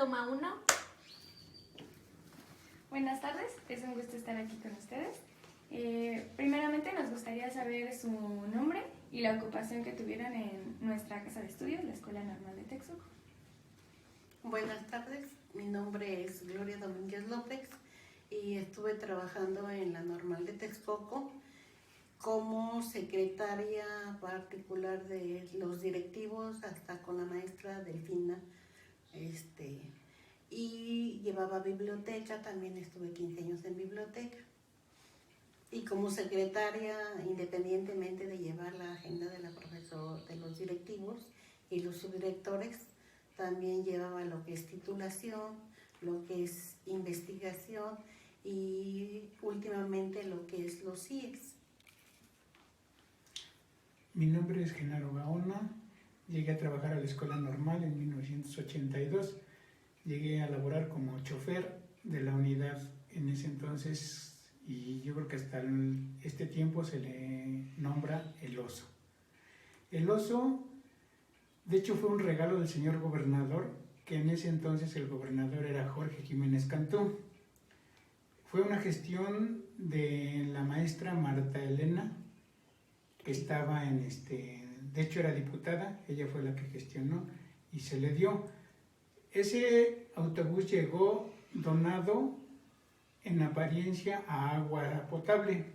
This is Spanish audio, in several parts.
Toma uno. Buenas tardes, es un gusto estar aquí con ustedes. Primeramente nos gustaría saber su nombre y la ocupación que tuvieron en nuestra casa de estudios, la Escuela Normal de Texcoco. Buenas tardes, mi nombre es Gloria Domínguez López y estuve trabajando en la Normal de Texcoco como secretaria particular de los directivos hasta con la maestra Delfina, y llevaba biblioteca, también estuve 15 años en biblioteca. Y como secretaria, independientemente de llevar la agenda de la profesora, de los directivos y los subdirectores, también llevaba lo que es titulación, lo que es investigación y últimamente lo que es los CIES. Mi nombre es Genaro Gaona, llegué a trabajar a la Escuela Normal en 1982, llegué a laborar como chofer de la unidad en ese entonces y yo creo que hasta este tiempo se le nombra el oso. El oso, de hecho, fue un regalo del señor gobernador, que en ese entonces el gobernador era Jorge Jiménez Cantú. Fue una gestión de la maestra Marta Elena, que estaba de hecho era diputada, ella fue la que gestionó y se le dio. Ese autobús llegó donado en apariencia a agua potable.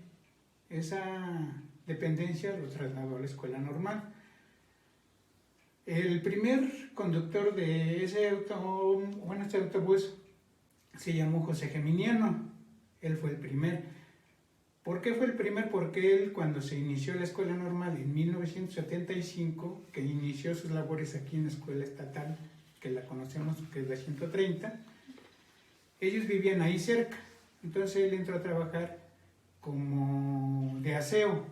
Esa dependencia lo trasladó a la Escuela Normal. El primer conductor de ese autobús se llamó José Geminiano. Él fue el primer. ¿Por qué fue el primer? Porque él, cuando se inició la Escuela Normal en 1975, que inició sus labores aquí en la Escuela Estatal, que la conocemos, que es la 130, ellos vivían ahí cerca. Entonces él entró a trabajar como de aseo,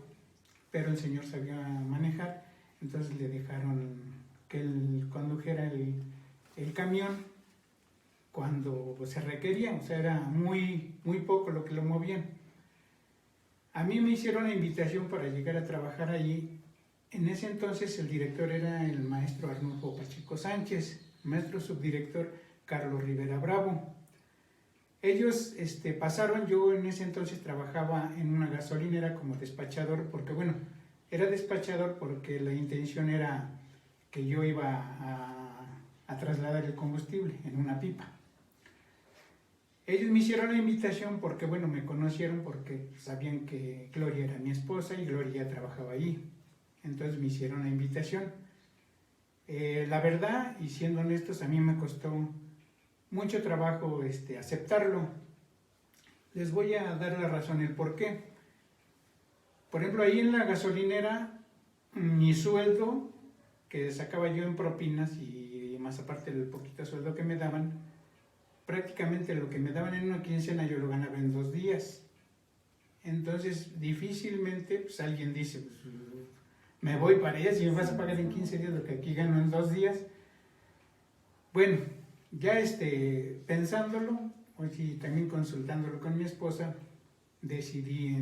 pero el señor sabía manejar, entonces le dejaron que él condujera el camión cuando se requería, o sea, era muy poco lo que lo movían. A mí me hicieron la invitación para llegar a trabajar allí. En ese entonces el director era el maestro Arnulfo Pacheco Sánchez, maestro subdirector Carlos Rivera Bravo. Ellos pasaron, yo en ese entonces trabajaba en una gasolinera como despachador, porque bueno, era despachador porque la intención era que yo iba a trasladar el combustible en una pipa. Ellos me hicieron la invitación porque, bueno, me conocieron porque sabían que Gloria era mi esposa y Gloria trabajaba ahí. Entonces me hicieron la invitación. La verdad, y siendo honestos, a mí me costó mucho trabajo aceptarlo. Les voy a dar la razón, el por qué. Por ejemplo, ahí en la gasolinera, mi sueldo, que sacaba yo en propinas y más aparte del poquito sueldo que me daban, prácticamente lo que me daban en una quincena yo lo ganaba en 2 días. Entonces, difícilmente pues, alguien dice, pues, me voy para allá si me vas a pagar en 15 días lo que aquí gano en 2 días. Bueno, ya pensándolo, y también consultándolo con mi esposa, decidí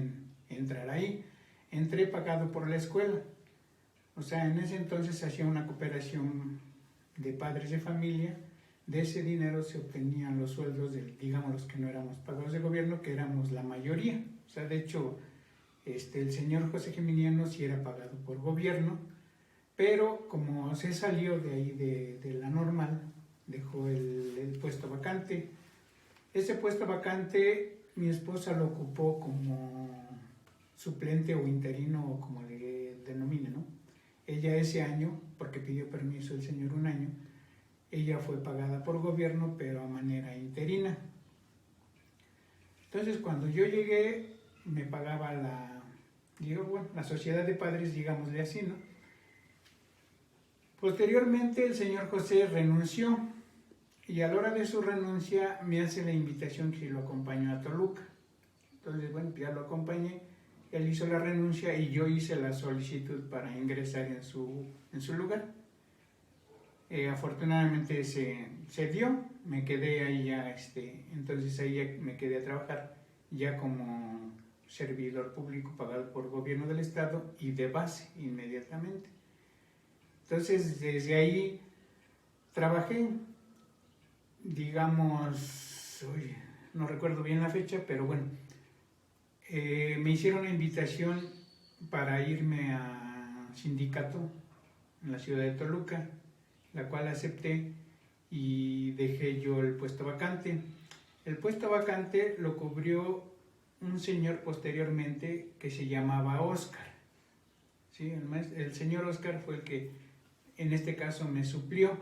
entrar ahí. Entré pagado por la escuela. O sea, en ese entonces hacía una cooperación de padres de familia. De ese dinero se obtenían los sueldos de, digamos, los que no éramos pagados de gobierno, que éramos la mayoría. O sea, de hecho, el señor José Geminiano sí era pagado por gobierno, pero como se salió de ahí de la normal, dejó el puesto vacante. Ese puesto vacante mi esposa lo ocupó como suplente o interino, o como le denomine, ¿no? Ella ese año, porque pidió permiso el señor un año, ella fue pagada por gobierno, pero a manera interina. Entonces, cuando yo llegué, me pagaba la sociedad de padres, digámosle así, ¿no? Posteriormente, el señor José renunció, y a la hora de su renuncia me hace la invitación que lo acompañó a Toluca. Entonces, bueno, ya lo acompañé, él hizo la renuncia y yo hice la solicitud para ingresar en su lugar. Afortunadamente se dio, me quedé ahí ya, entonces ahí ya me quedé a trabajar ya como servidor público pagado por gobierno del estado y de base digamos, uy, no recuerdo bien la fecha, pero bueno, me hicieron una invitación para irme a sindicato en la ciudad de Toluca, la cual acepté y dejé yo el puesto vacante. El puesto vacante lo cubrió un señor posteriormente que se llamaba Oscar. ¿Sí? El señor Oscar fue el que en este caso me suplió.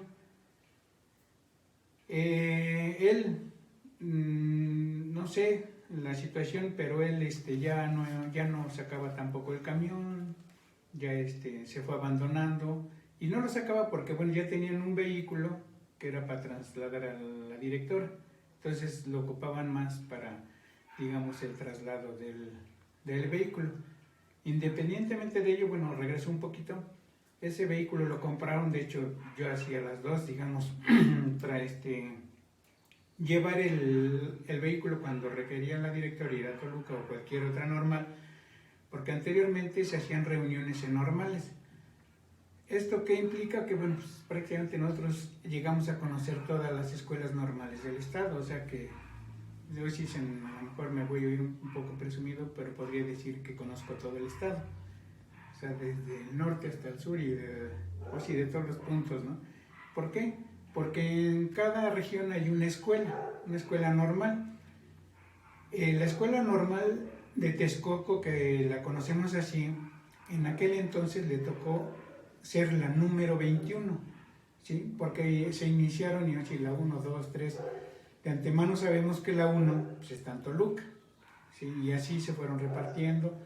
Él, no sé la situación, pero él ya no sacaba tampoco el camión, ya se fue abandonando y no lo sacaba porque bueno, ya tenían un vehículo que era para trasladar a la directora, entonces lo ocupaban más para, digamos, el traslado del vehículo. Independientemente de ello, bueno, regreso un poquito, ese vehículo lo compraron, de hecho yo hacía las dos, digamos, para llevar el vehículo cuando requería la directora ir a Toluca o cualquier otra normal, porque anteriormente se hacían reuniones en normales. ¿Esto qué implica? Que bueno, pues, prácticamente nosotros llegamos a conocer todas las escuelas normales del estado, o sea que yo sí, a lo mejor me voy a oír un poco presumido, pero podría decir que conozco todo el estado, o sea, desde el norte hasta el sur y de todos los puntos, ¿no? ¿Por qué? Porque en cada región hay una escuela normal. La escuela normal de Texcoco, que la conocemos así, en aquel entonces le tocó ser la número 21, ¿sí? Porque se iniciaron, y así la 1, 2, 3, de antemano sabemos que la 1 pues, está en Toluca, ¿sí? Y así se fueron repartiendo,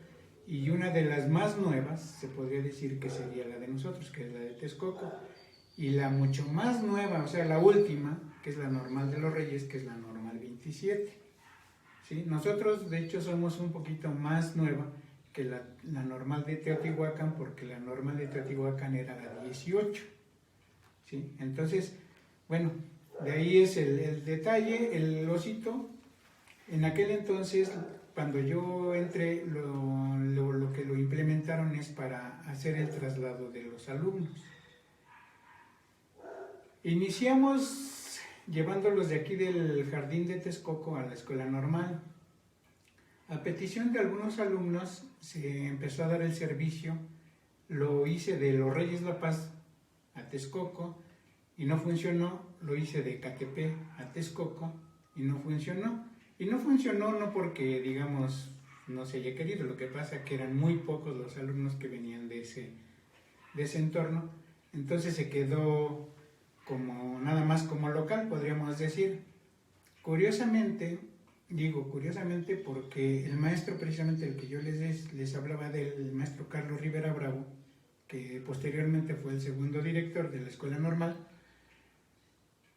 y una de las más nuevas, se podría decir que sería la de nosotros, que es la de Texcoco, y la mucho más nueva, o sea, la última, que es la normal de los Reyes, que es la normal 27. ¿Sí? Nosotros, de hecho, somos un poquito más nueva que la normal de Teotihuacán, porque la normal de Teotihuacán era la 18. ¿Sí? Entonces, bueno, de ahí es el detalle, el osito. En aquel entonces, cuando yo entré, lo que lo implementaron es para hacer el traslado de los alumnos. Iniciamos llevándolos de aquí del jardín de Texcoco a la escuela normal. A petición de algunos alumnos se empezó a dar el servicio, lo hice de los Reyes La Paz a Texcoco y no funcionó, lo hice de Ecatepec a Texcoco y no funcionó. Y no funcionó no porque, digamos, no se haya querido, lo que pasa es que eran muy pocos los alumnos que venían de ese entorno, entonces se quedó como nada más como local, podríamos decir. Curiosamente, digo curiosamente porque el maestro, precisamente el que yo les hablaba del maestro Carlos Rivera Bravo, que posteriormente fue el segundo director de la escuela normal,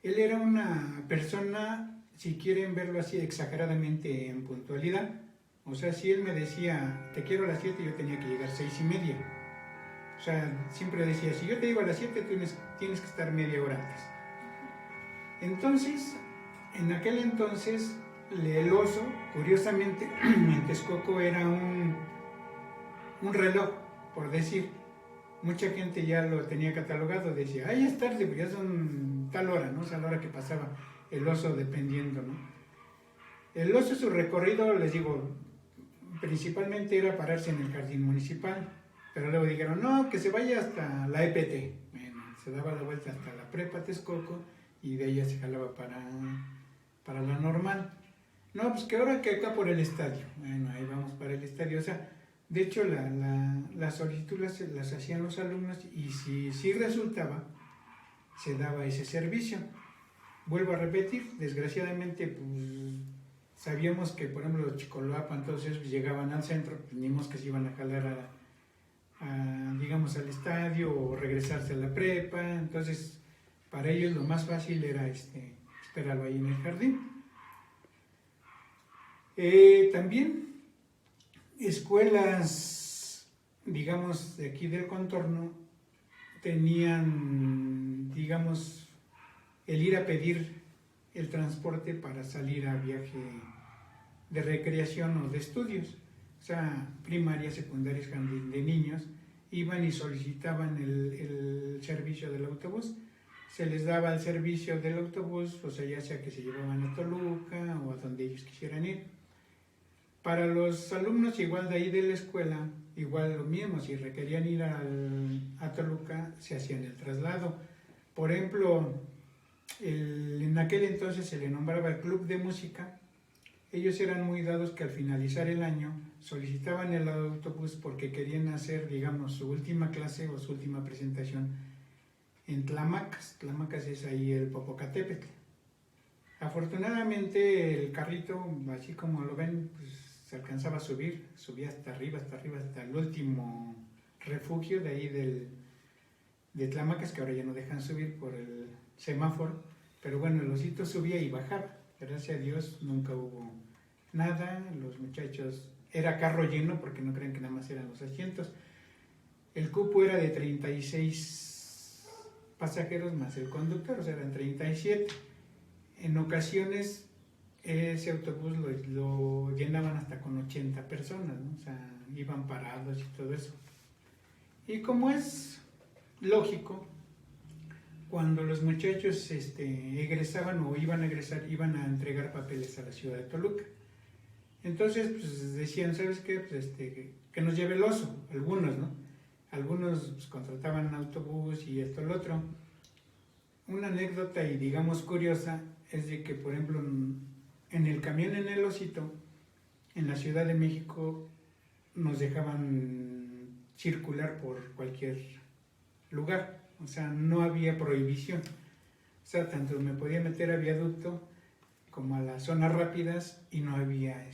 él era una persona, si quieren verlo así, exageradamente en puntualidad. O sea, si él me decía, te quiero a las 7, yo tenía que llegar 6:30. O sea, siempre decía, si yo te digo a las 7, tienes que estar media hora antes. Entonces, en aquel entonces, el oso, curiosamente, en Texcoco era un reloj, por decir. Mucha gente ya lo tenía catalogado, decía, ay, es tarde, pues ya son tal hora, ¿no? O sea, la hora que pasaba el oso dependiendo, ¿no? El oso, su recorrido, les digo, principalmente era pararse en el jardín municipal. Pero luego dijeron, no, que se vaya hasta la EPT. Bueno, se daba la vuelta hasta la prepa Texcoco y de ahí ya se jalaba para la normal. No, pues que ahora que acá por el estadio. Bueno, ahí vamos para el estadio. O sea, de hecho las solicitudes las hacían los alumnos y si resultaba, se daba ese servicio. Vuelvo a repetir, desgraciadamente, pues sabíamos que, por ejemplo, los Chicoloapan, entonces pues, llegaban al centro, teníamos que se iban a jalar digamos al estadio o regresarse a la prepa, entonces para ellos lo más fácil era esperarlo ahí en el jardín. También escuelas, digamos, de aquí del contorno tenían, digamos, el ir a pedir el transporte para salir a viaje de recreación o de estudios. O sea, primaria, secundaria, jardín de niños, iban y solicitaban el servicio del autobús. se les daba el servicio del autobús, o sea, ya sea que se llevaban a Toluca o a donde ellos quisieran ir. Para los alumnos igual de ahí de la escuela, igual lo mismo, si requerían ir a Toluca, se hacían el traslado. Por ejemplo, en aquel entonces se le nombraba el club de música. Ellos eran muy dados que al finalizar el año solicitaban el autobús porque querían hacer, digamos, su última clase o su última presentación en Tlamacas. Tlamacas es ahí el Popocatépetl. Afortunadamente el carrito, así como lo ven, pues, se alcanzaba a subir, subía hasta arriba, hasta el último refugio de ahí de Tlamacas, que ahora ya no dejan subir por el semáforo, pero bueno, el osito subía y bajaba. Gracias a Dios nunca hubo nada, los muchachos, era carro lleno porque no creen que nada más eran los asientos. El cupo era de 36 pasajeros más el conductor, o sea, eran 37. En ocasiones ese autobús lo llenaban hasta con 80 personas, ¿no? O sea, iban parados y todo eso. Y como es lógico, cuando los muchachos egresaban o iban a egresar, iban a entregar papeles a la ciudad de Toluca. Entonces, pues decían, ¿sabes qué? Pues, que nos lleve el oso, algunos, ¿no? Algunos pues, contrataban un autobús y esto, lo otro. Una anécdota y digamos curiosa es de que, por ejemplo, en el camión en el Osito, en la Ciudad de México, nos dejaban circular por cualquier lugar. O sea, no había prohibición. O sea, tanto me podía meter a viaducto como a las zonas rápidas y no había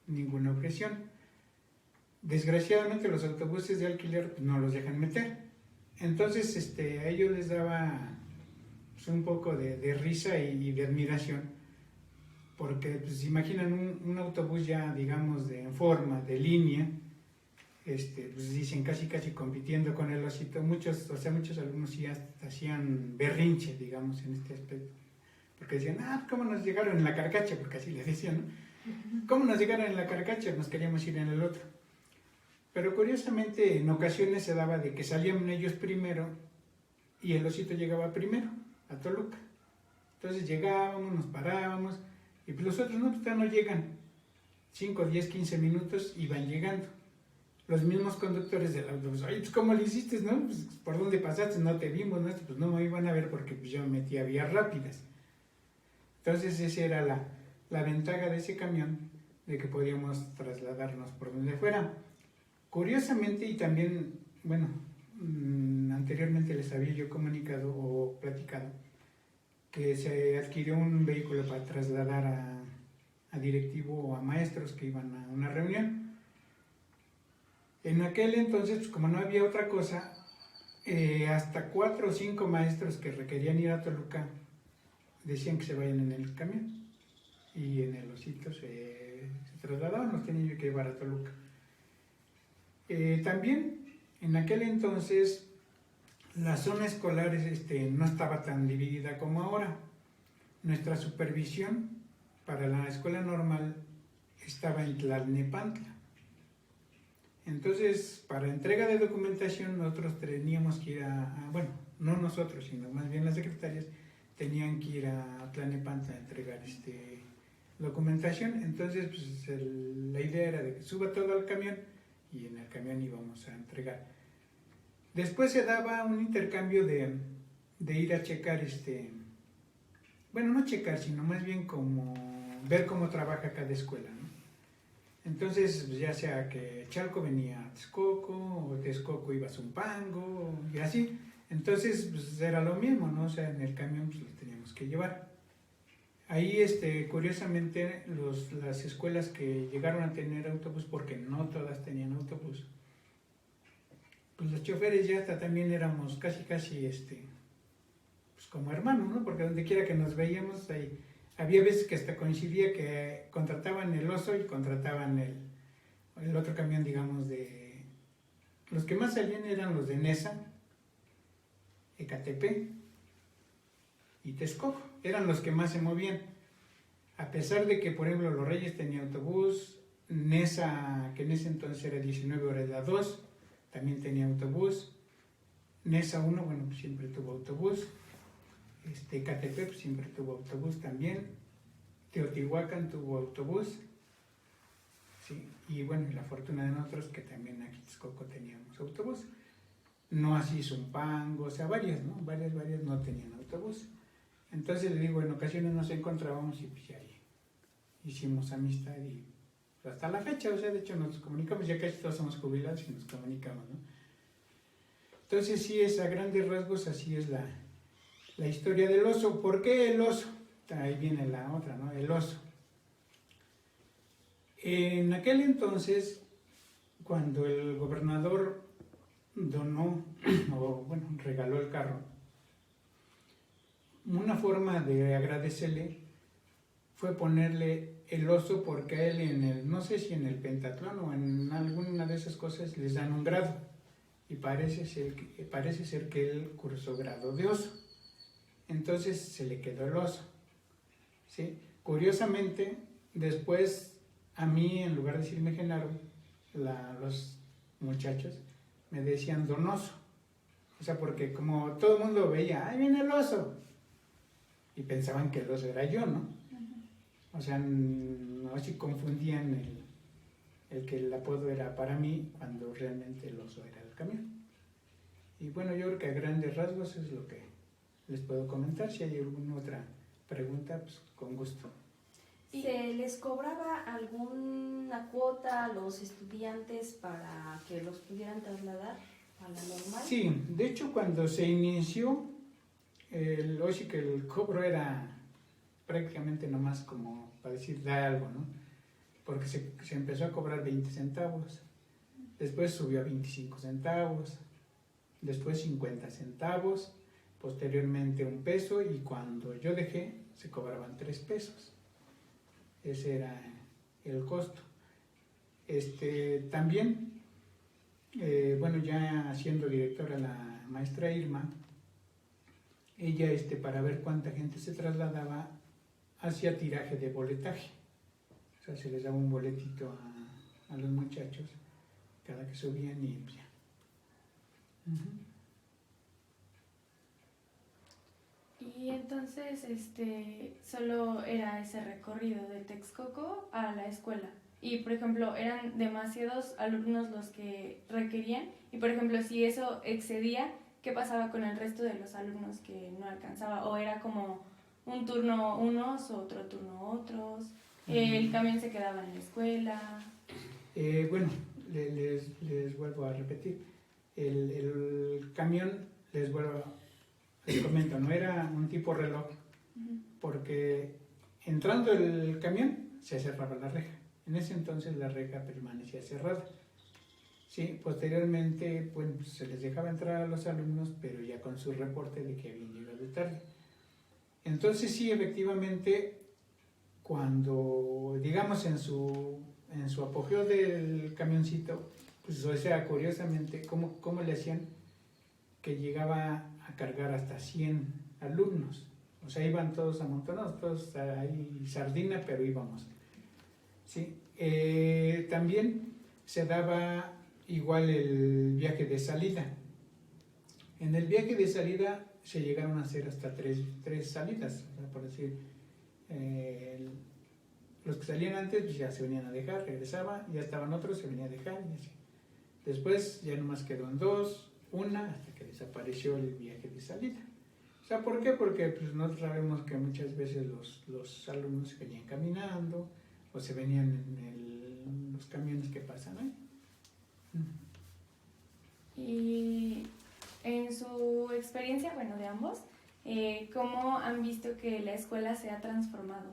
ninguna objeción. Desgraciadamente los autobuses de alquiler pues, no los dejan meter. Entonces a ellos les daba pues, un poco de risa y de admiración, porque pues imaginan un autobús ya digamos en forma, de línea, pues dicen casi compitiendo con el osito. Muchos alumnos sí hasta hacían berrinche, digamos, en este aspecto, porque decían, ¿cómo nos llegaron en la carcacha? Porque así les decían, ¿no? ¿Cómo nos llegaron en la carcacha? Nos queríamos ir en el otro. Pero curiosamente en ocasiones se daba de que salían ellos primero y el osito llegaba primero a Toluca. Entonces llegábamos, nos parábamos y pues los otros no llegan. 5, 10, 15 minutos y van llegando. Los mismos conductores del autobús, oye, pues ¿cómo le hiciste, no? Pues, ¿por dónde pasaste? No te vimos, ¿no? Pues no me iban a ver porque pues, yo me metí a vías rápidas. Entonces esa era la ventaja de ese camión, de que podíamos trasladarnos por donde fuera. Curiosamente, y también, bueno, anteriormente les había yo comunicado o platicado que se adquirió un vehículo para trasladar a directivo o a maestros que iban a una reunión. En aquel entonces, pues, como no había otra cosa, hasta 4 o 5 maestros que requerían ir a Toluca decían que se vayan en el camión y en el osito se trasladaban, los tenían que llevar a Toluca. También en aquel entonces la zona escolar no estaba tan dividida como ahora. Nuestra supervisión para la escuela normal estaba en Tlalnepantla. Entonces, para entrega de documentación nosotros teníamos que ir bueno, no nosotros, sino más bien las secretarias tenían que ir a Tlalnepantla a entregar documentación. Entonces, pues, la idea era de que suba todo al camión y en el camión íbamos a entregar. Después se daba un intercambio de ir a checar, bueno, no checar, sino más bien como ver cómo trabaja cada escuela, ¿no? Entonces, pues, ya sea que Chalco venía a Texcoco, o Texcoco iba a Zumpango, y así. Entonces, pues, era lo mismo, ¿no? O sea, en el camión pues, los teníamos que llevar. Ahí, curiosamente, las escuelas que llegaron a tener autobús, porque no todas tenían autobús, pues los choferes ya hasta también éramos casi, pues como hermanos, ¿no? Porque donde quiera que nos veíamos, ahí había veces que hasta coincidía que contrataban el oso y contrataban el otro camión, digamos, de... Los que más salían eran los de Nesa, Ecatepec y Texcoco, eran los que más se movían. A pesar de que, por ejemplo, Los Reyes tenía autobús, Nesa, que en ese entonces era 19 horas la 2, también tenía autobús. Nesa 1, bueno, pues siempre tuvo autobús. Ecatepec pues, siempre tuvo autobús también. Teotihuacán tuvo autobús. Sí, y bueno, la fortuna de nosotros que también aquí en Texcoco teníamos autobús. No así Zumpango, o sea, varias no tenían autobús. Entonces le digo, en ocasiones nos encontrábamos y pues ahí hicimos amistad y hasta la fecha, o sea, de hecho nos comunicamos, ya casi todos somos jubilados y nos comunicamos, ¿no? Entonces sí, es a grandes rasgos, así es la historia del oso. ¿Por qué el oso? Ahí viene la otra, ¿no? El oso. En aquel entonces, cuando el gobernador donó, o bueno, regaló el carro, una forma de agradecerle fue ponerle el oso porque a él no sé si en el pentatlón o en alguna de esas cosas les dan un grado y parece ser que él cursó grado de oso, entonces se le quedó el oso, ¿sí? Curiosamente, después a mí en lugar de decirme Genaro, los muchachos me decían Donoso, o sea, porque como todo el mundo veía, ¡ahí viene el oso! Y pensaban que el oso era yo, ¿no? O sea, no si confundían el que el apodo era para mí cuando realmente el oso era el camión. Y bueno, yo creo que a grandes rasgos es lo que les puedo comentar. Si hay alguna otra pregunta, pues con gusto. ¿Se les cobraba alguna cuota a los estudiantes para que los pudieran trasladar a la normal? Sí, de hecho cuando se inició, sí que el cobro era prácticamente nomás como para decir, da algo, ¿no? Porque se empezó a cobrar 20 centavos, después subió a 25 centavos, después 50 centavos, posteriormente 1 peso y cuando yo dejé se cobraban 3 pesos. Ese era el costo. También, bueno, ya siendo directora la maestra Irma, ella para ver cuánta gente se trasladaba, hacía tiraje de boletaje. O sea, se les daba un boletito a los muchachos cada que subían y ya. Y entonces, solo era ese recorrido de Texcoco a la escuela. Y, por ejemplo, eran demasiados alumnos los que requerían. Y, por ejemplo, si eso excedía, ¿qué pasaba con el resto de los alumnos que no alcanzaba? ¿O era como un turno unos, otro turno otros? ¿El camión se quedaba en la escuela? Bueno, les vuelvo a repetir. El camión, les comento, no era un tipo reloj, porque entrando el camión se cerraba la reja. En ese entonces la reja permanecía cerrada. Sí, posteriormente pues, se les dejaba entrar a los alumnos, pero ya con su reporte de que habían llegado tarde. Entonces sí, efectivamente, cuando, digamos, en su apogeo del camioncito, pues o sea, curiosamente, ¿cómo le hacían que llegaba a cargar hasta 100 alumnos? O sea, iban todos amontonados, todos ahí sardina, pero íbamos. ¿Sí? También se daba igual el viaje de salida. En el viaje de salida se llegaron a hacer hasta tres salidas, o sea, por decir, los que salían antes pues ya se venían a dejar, regresaban, ya estaban otros, se venían a dejar y así. Después ya nomás quedó en 2, una, hasta que desapareció el viaje de salida. O sea, ¿por qué? Porque pues, nosotros sabemos que muchas veces los alumnos se venían caminando o se venían en los camiones que pasan ahí. Y en su experiencia, bueno, de ambos, ¿cómo han visto que la escuela se ha transformado?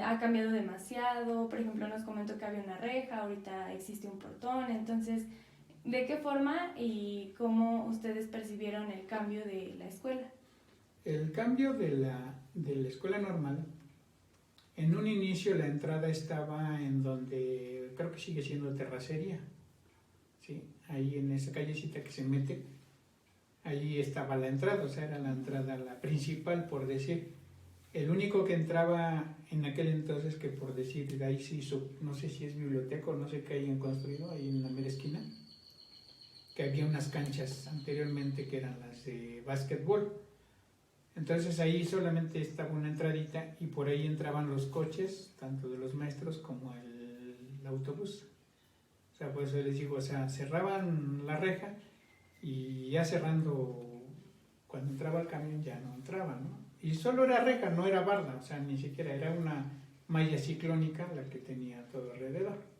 ¿Ha cambiado demasiado? Por ejemplo, nos comentó que había una reja, ahorita existe un portón, entonces, ¿de qué forma y cómo ustedes percibieron el cambio de la escuela? El cambio de la escuela normal, en un inicio la entrada estaba en donde, creo que sigue siendo terracería, ¿sí? Ahí en esa callecita que se mete, ahí estaba la entrada, o sea, era la entrada, la principal, por decir. El único que entraba en aquel entonces, que por decir, de ahí se hizo, no sé si es biblioteca o no sé qué hayan construido, ahí en la mera esquina, que había unas canchas anteriormente que eran las de básquetbol. Entonces ahí solamente estaba una entradita y por ahí entraban los coches, tanto de los maestros como el autobús. O sea, por eso les digo, o sea, cerraban la reja y ya cerrando, cuando entraba el camión ya no entraba, ¿no? Y solo era reja, no era barda, o sea, ni siquiera era una malla ciclónica la que tenía todo alrededor.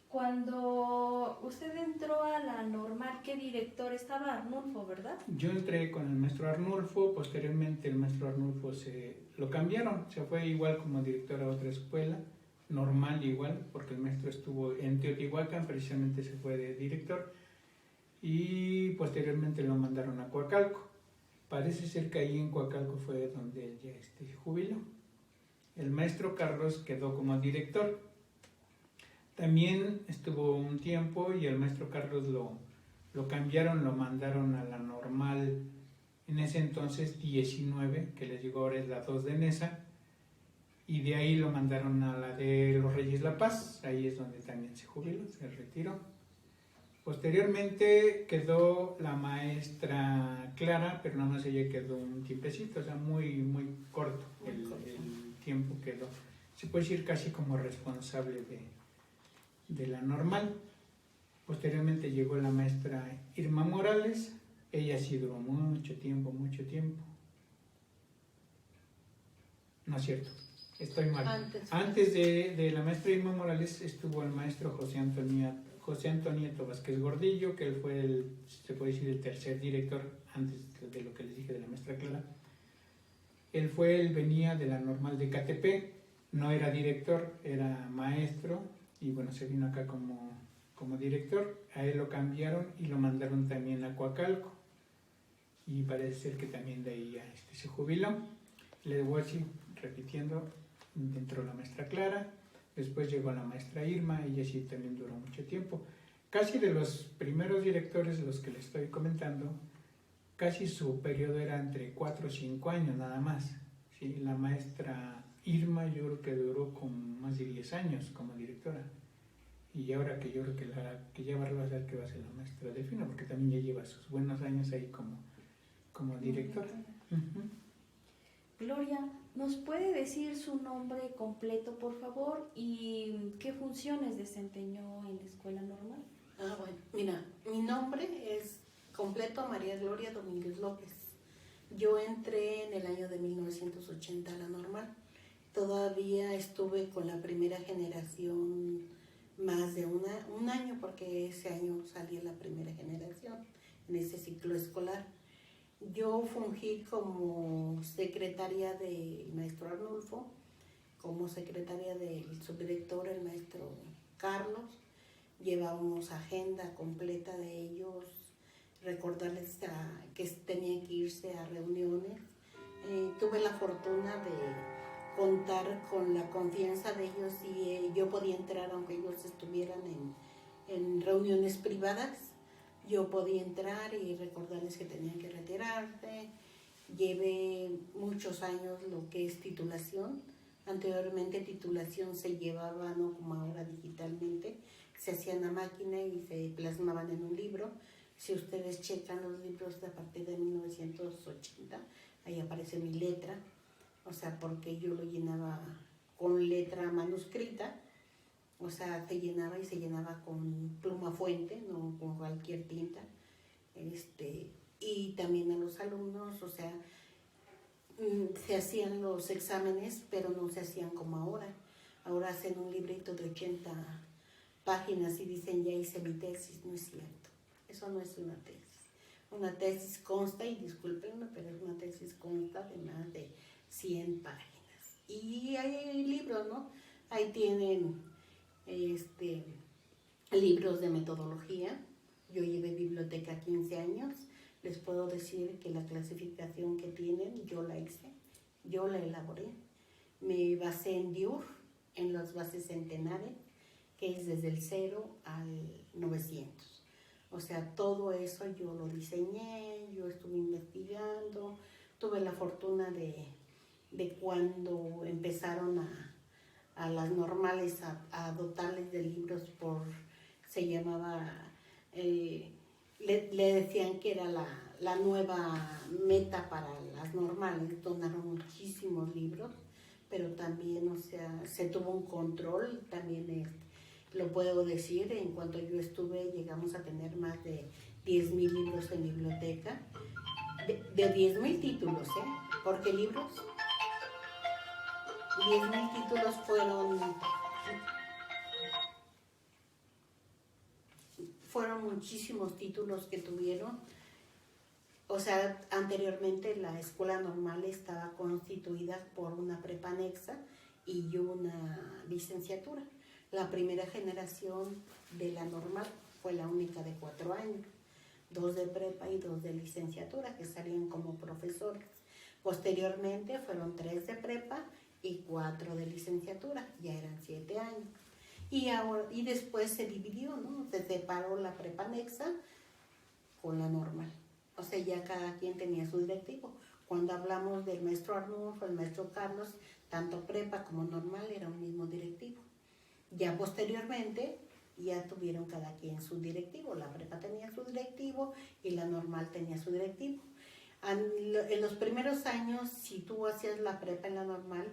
Cuando usted entró a la normal, ¿qué director estaba? Arnulfo, ¿verdad? Yo entré con el maestro Arnulfo, posteriormente el maestro Arnulfo lo cambiaron, se fue igual como director a otra escuela, normal igual, porque el maestro estuvo en Teotihuacán, precisamente se fue de director, y posteriormente lo mandaron a Coacalco. Parece ser que ahí en Coacalco fue donde él ya se jubiló. El maestro Carlos quedó como director. También estuvo un tiempo y el maestro Carlos lo cambiaron, lo mandaron a la normal, en ese entonces 19, que les digo ahora es la 2 de Nesa, y de ahí lo mandaron a la de los Reyes La Paz, ahí es donde también se jubiló, se retiró. Posteriormente quedó la maestra Clara, pero nada más ella quedó un tiempecito, o sea, muy corto el tiempo quedó. Se puede decir casi como responsable de la normal. Posteriormente llegó la maestra Irma Morales, ella sí duró mucho tiempo. No es cierto, estoy mal. Antes de la maestra Irma Morales estuvo el maestro José Antonieto Vázquez Gordillo, que él fue se puede decir el tercer director antes de lo que les dije de la maestra Clara. Él venía de la normal de Catepec, no era director, era maestro, y bueno, se vino acá como director. A él lo cambiaron y lo mandaron también a Coacalco, y parece ser que también de ahí ya se jubiló. Le voy así repitiendo, entró la maestra Clara, después llegó la maestra Irma, ella sí también duró mucho tiempo. Casi de los primeros directores, los que les estoy comentando, casi su periodo era entre 4 o 5 años nada más. ¿Sí? La maestra Irma yo creo que duró con más de 10 años como directora. Y ahora que yo creo que ya va a rebasar que va a ser la maestra Delfina, porque también ya lleva sus buenos años ahí como directora. Gloria, ¿nos puede decir su nombre completo, por favor, y qué funciones desempeñó en la escuela normal? Bueno, mira, mi nombre es completo María Gloria Domínguez López. Yo entré en el año de 1980 a la normal. Todavía estuve con la primera generación más de un año, porque ese año salí la primera generación en ese ciclo escolar. Yo fungí como secretaria del maestro Arnulfo, como secretaria del subdirector, el maestro Carlos. Llevábamos agenda completa de ellos, recordarles que tenían que irse a reuniones. Tuve la fortuna de contar con la confianza de ellos y yo podía entrar aunque ellos estuvieran en reuniones privadas. Yo podía entrar y recordarles que tenían que retirarse. Llevé muchos años lo que es titulación. Anteriormente titulación se llevaba, no como ahora digitalmente, se hacían a máquina y se plasmaban en un libro. Si ustedes checan los libros de a partir de 1980, ahí aparece mi letra, o sea, porque yo lo llenaba con letra manuscrita, o sea, se llenaba con pluma fuente, no con cualquier tinta. Y también a los alumnos, o sea, se hacían los exámenes, pero no se hacían como ahora. Ahora hacen un librito de 80 páginas y dicen, ya hice mi tesis. No es cierto, eso no es una tesis. Una tesis consta, y discúlpenme, pero una tesis consta de más de 100 páginas. Y hay libros, ¿no? Ahí tienen libros de metodología. Yo llevé biblioteca 15 años. Les puedo decir que la clasificación que tienen, yo la hice, yo la elaboré. Me basé en Diur, en las bases centenares, que es desde el 0 al 900. O sea, todo eso yo lo diseñé, yo estuve investigando, tuve la fortuna de cuando empezaron a las normales a dotarles de libros se llamaba le decían que era la nueva meta para las normales. Donaron muchísimos libros, pero también, o sea, se tuvo un control, también lo puedo decir, en cuanto yo estuve llegamos a tener más de 10,000 libros en biblioteca, de 10,000 títulos, porque libros, 10,000 títulos fueron muchísimos títulos que tuvieron. O sea, anteriormente la escuela normal estaba constituida por una prepa anexa y una licenciatura. La primera generación de la normal fue la única de 4 años, 2 de prepa y 2 de licenciatura, que salían como profesores. Posteriormente fueron 3 de prepa y 4 de licenciatura, ya eran 7 años. Y después se dividió, ¿no? Se separó la prepa anexa con la normal. O sea, ya cada quien tenía su directivo. Cuando hablamos del maestro Arnulfo, el maestro Carlos, tanto prepa como normal era un mismo directivo. Ya posteriormente ya tuvieron cada quien su directivo. La prepa tenía su directivo y la normal tenía su directivo. En los primeros años, si tú hacías la prepa en la normal,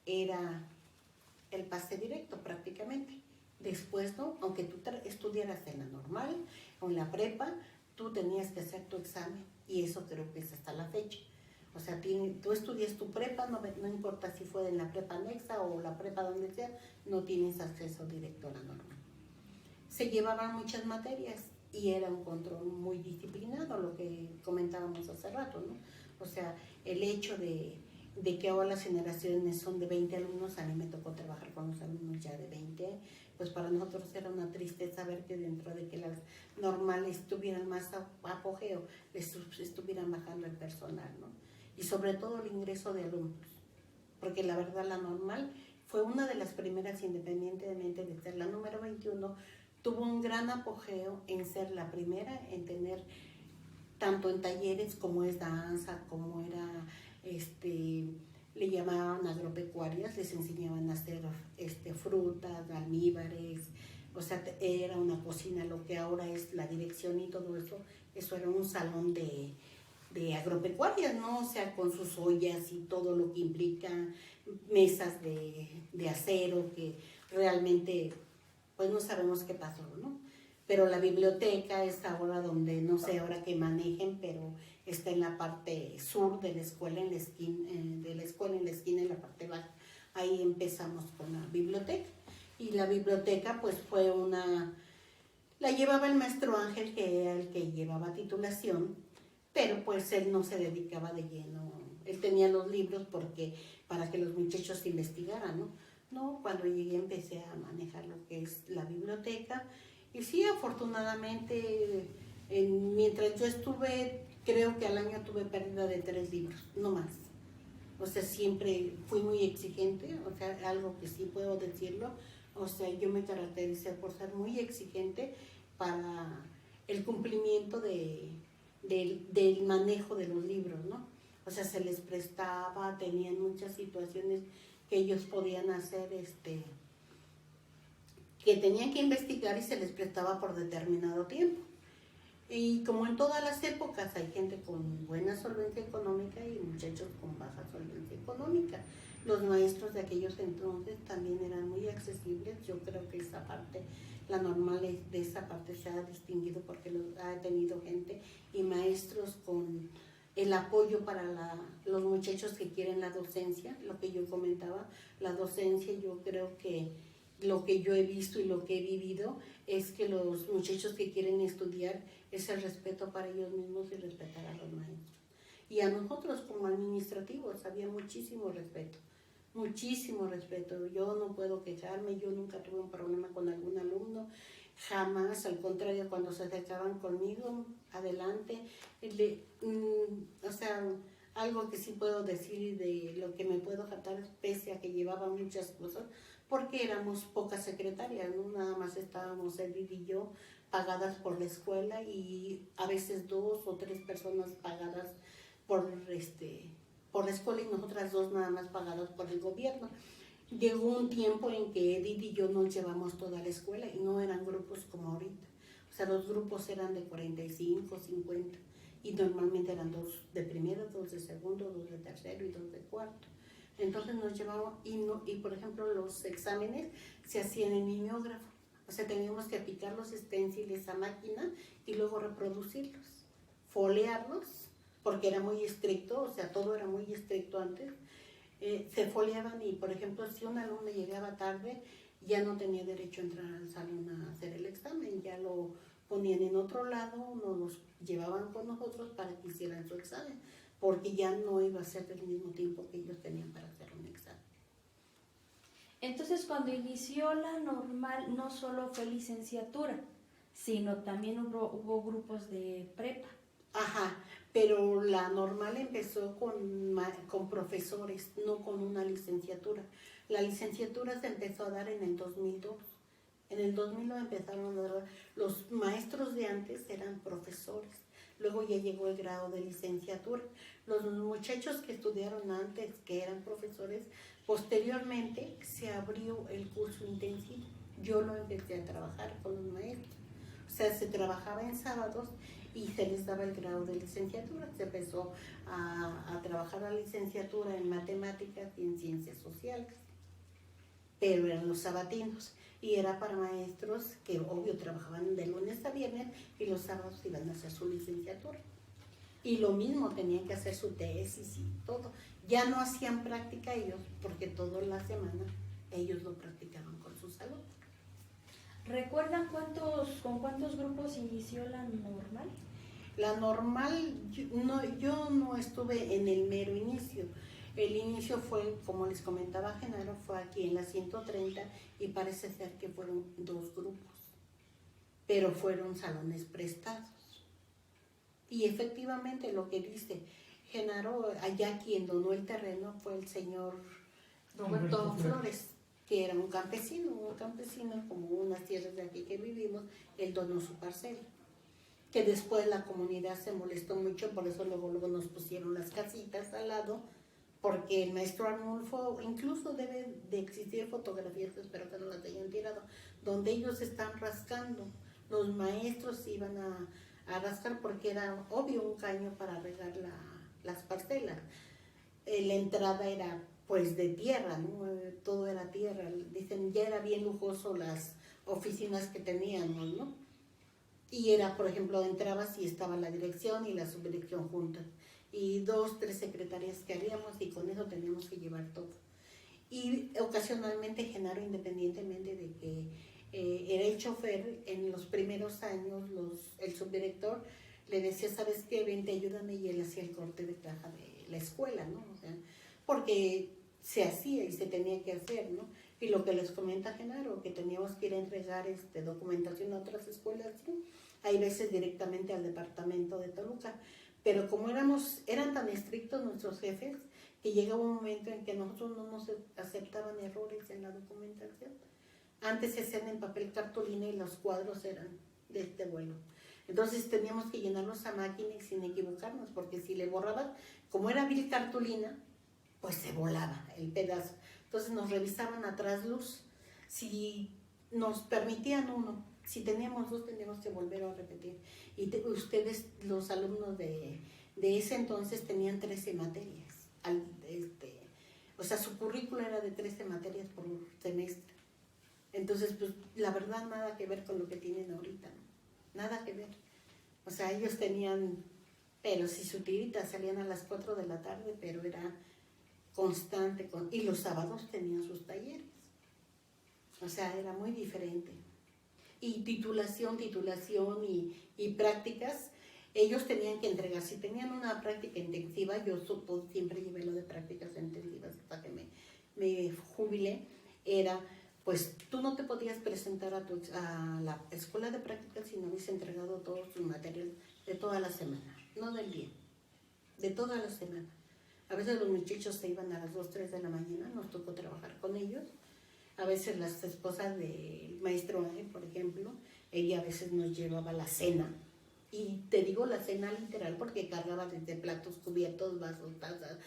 era el pase directo prácticamente. Después, ¿no? Aunque tú estudiaras en la normal o en la prepa, tú tenías que hacer tu examen, y eso creo que es hasta la fecha. O sea, tú estudias tu prepa, no importa si fue en la prepa anexa o la prepa donde sea, no tienes acceso directo a la normal. Se llevaban muchas materias y era un control muy disciplinado, lo que comentábamos hace rato, ¿no? O sea, el hecho de que ahora las generaciones son de 20 alumnos, a mí me tocó trabajar con los alumnos ya de 20, pues para nosotros era una tristeza ver que dentro de que las normales tuvieran más apogeo, les estuvieran bajando el personal, ¿no? Y sobre todo el ingreso de alumnos, porque la verdad la normal fue una de las primeras, independientemente de ser la número 21, tuvo un gran apogeo en ser la primera en tener, tanto en talleres como es danza, como era, le llamaban agropecuarias, les enseñaban a hacer frutas, almíbares, o sea, era una cocina, lo que ahora es la dirección y todo eso era un salón de agropecuarias, ¿no? O sea, con sus ollas y todo lo que implica, mesas de acero, que realmente, pues no sabemos qué pasó, ¿no? Pero la biblioteca es ahora donde, no sé ahora que manejen, pero está en la parte sur de la escuela, en la esquina, en la parte baja. Ahí empezamos con la biblioteca. Y la biblioteca, pues fue la llevaba el maestro Ángel, que era el que llevaba titulación, pero pues él no se dedicaba de lleno. Él tenía los libros para que los muchachos investigaran, ¿no? No, cuando llegué empecé a manejar lo que es la biblioteca. Y sí, afortunadamente, mientras yo estuve, creo que al año tuve pérdida de 3 libros, no más. O sea, siempre fui muy exigente, o sea, algo que sí puedo decirlo. O sea, yo me caractericé por ser muy exigente para el cumplimiento del manejo de los libros, ¿no? O sea, se les prestaba, tenían muchas situaciones que ellos podían hacer, que tenían que investigar y se les prestaba por determinado tiempo. Y como en todas las épocas hay gente con buena solvencia económica y muchachos con baja solvencia económica. Los maestros de aquellos entonces también eran muy accesibles. Yo creo que esa parte, la normal de esa parte se ha distinguido porque ha tenido gente y maestros con el apoyo para los muchachos que quieren la docencia. Lo que yo comentaba, la docencia, yo creo que lo que yo he visto y lo que he vivido es que los muchachos que quieren estudiar es el respeto para ellos mismos y respetar a los maestros. Y a nosotros como administrativos había muchísimo respeto, muchísimo respeto. Yo no puedo quejarme, yo nunca tuve un problema con algún alumno, jamás, al contrario, cuando se acercaban conmigo, adelante. O sea, algo que sí puedo decir de lo que me puedo jactar, pese a que llevaba muchas cosas, porque éramos pocas secretarias, ¿no? Nada más estábamos Edith y yo pagadas por la escuela y a veces 2 o 3 personas pagadas por la escuela y nosotras 2 nada más pagadas por el gobierno. Llegó un tiempo en que Edith y yo nos llevamos toda la escuela y no eran grupos como ahorita. O O sea, los grupos eran de 45, 50 y normalmente eran 2 de primero, 2 de segundo, 2 de tercero y 2 de cuarto. Entonces nos llevaban y por ejemplo los exámenes se hacían en mimeógrafo. O sea, teníamos que aplicar los esténciles a máquina y luego reproducirlos, foliarlos, porque era muy estricto, o sea, todo era muy estricto antes. Se foliaban y, por ejemplo, si un alumno llegaba tarde, ya no tenía derecho a entrar al salón a hacer el examen, ya lo ponían en otro lado, nos los llevaban con nosotros para que hicieran su examen, porque ya no iba a ser del mismo tiempo que ellos tenían para hacer un examen. Entonces, cuando inició la normal, no solo fue licenciatura, sino también hubo grupos de prepa. Ajá, pero la normal empezó con profesores, no con una licenciatura. La licenciatura se empezó a dar en el 2002. En el 2002 empezaron a dar, los maestros de antes eran profesores. Luego ya llegó el grado de licenciatura. Los muchachos que estudiaron antes, que eran profesores, posteriormente se abrió el curso intensivo. Yo lo empecé a trabajar con los maestros. O sea, se trabajaba en sábados y se les daba el grado de licenciatura. Se empezó a trabajar la licenciatura en matemáticas y en ciencias sociales, pero eran los sabatinos y era para maestros que obvio trabajaban de lunes a viernes y los sábados iban a hacer su licenciatura. Y lo mismo, tenían que hacer su tesis y todo. Ya no hacían práctica ellos, porque toda la semana ellos lo practicaban con sus alumnos. ¿Recuerdan con cuántos grupos inició la normal? La normal, yo no estuve en el mero inicio. El inicio fue, como les comentaba Genaro, fue aquí en la 130 y parece ser que fueron 2 grupos, pero fueron salones prestados. Y efectivamente lo que dice Genaro, allá quien donó el terreno fue el señor Roberto Flores, que era un campesino como unas tierras de aquí que vivimos, él donó su parcela. Que después la comunidad se molestó mucho, por eso luego nos pusieron las casitas al lado, porque el maestro Arnulfo, incluso debe de existir fotografías, espero que no las hayan tirado, donde ellos están rascando. Los maestros iban a rascar porque era obvio un caño para regar las parcelas. La entrada era pues de tierra, ¿no? Todo era tierra. Dicen, ya era bien lujoso las oficinas que teníamos, ¿no? Y era, por ejemplo, entrabas y estaba la dirección y la subdirección juntas. Y 2, 3 secretarias que habíamos y con eso teníamos que llevar todo. Y ocasionalmente Genaro, independientemente de que era el chofer, en los primeros años el subdirector le decía, ¿sabes qué? Vente, ayúdame, y él hacía el corte de caja de la escuela, ¿no? O sea, porque se hacía y se tenía que hacer, ¿no? Y lo que les comenta Genaro, que teníamos que ir a entregar documentación a otras escuelas, ¿sí? Hay veces directamente al departamento de Toluca, pero como eran tan estrictos nuestros jefes, que llegaba un momento en que nosotros no nos aceptaban errores en la documentación. Antes se hacían en papel cartulina y los cuadros eran de este vuelo. Entonces teníamos que llenarlos a máquina y sin equivocarnos, porque si le borraban, como era vil cartulina, pues se volaba el pedazo. Entonces nos revisaban a trasluz. Si nos permitían uno, si teníamos 2, teníamos que volver a repetir. Y ustedes, los alumnos de ese entonces, tenían 13 materias. O sea, su currículo era de 13 materias por semestre. Entonces, pues, la verdad, nada que ver con lo que tienen ahorita, ¿no? Nada que ver. O sea, ellos tenían, pero si su tirita salían a las 4 de la tarde, pero era constante. Y los sábados tenían sus talleres. O sea, era muy diferente. Y titulación y prácticas, ellos tenían que entregar. Si tenían una práctica intensiva, yo siempre llevé lo de prácticas intensivas hasta que me jubilé, era, pues tú no te podías presentar a la escuela de prácticas si no habías entregado todos tus materiales de toda la semana, no del día, de toda la semana. A veces los muchachos se iban a las 2, 3 de la mañana, nos tocó trabajar con ellos. A veces las esposas del maestro Ángel, por ejemplo, ella a veces nos llevaba la cena. Y te digo la cena literal porque cargaba desde platos, cubiertos, vasos, tazas.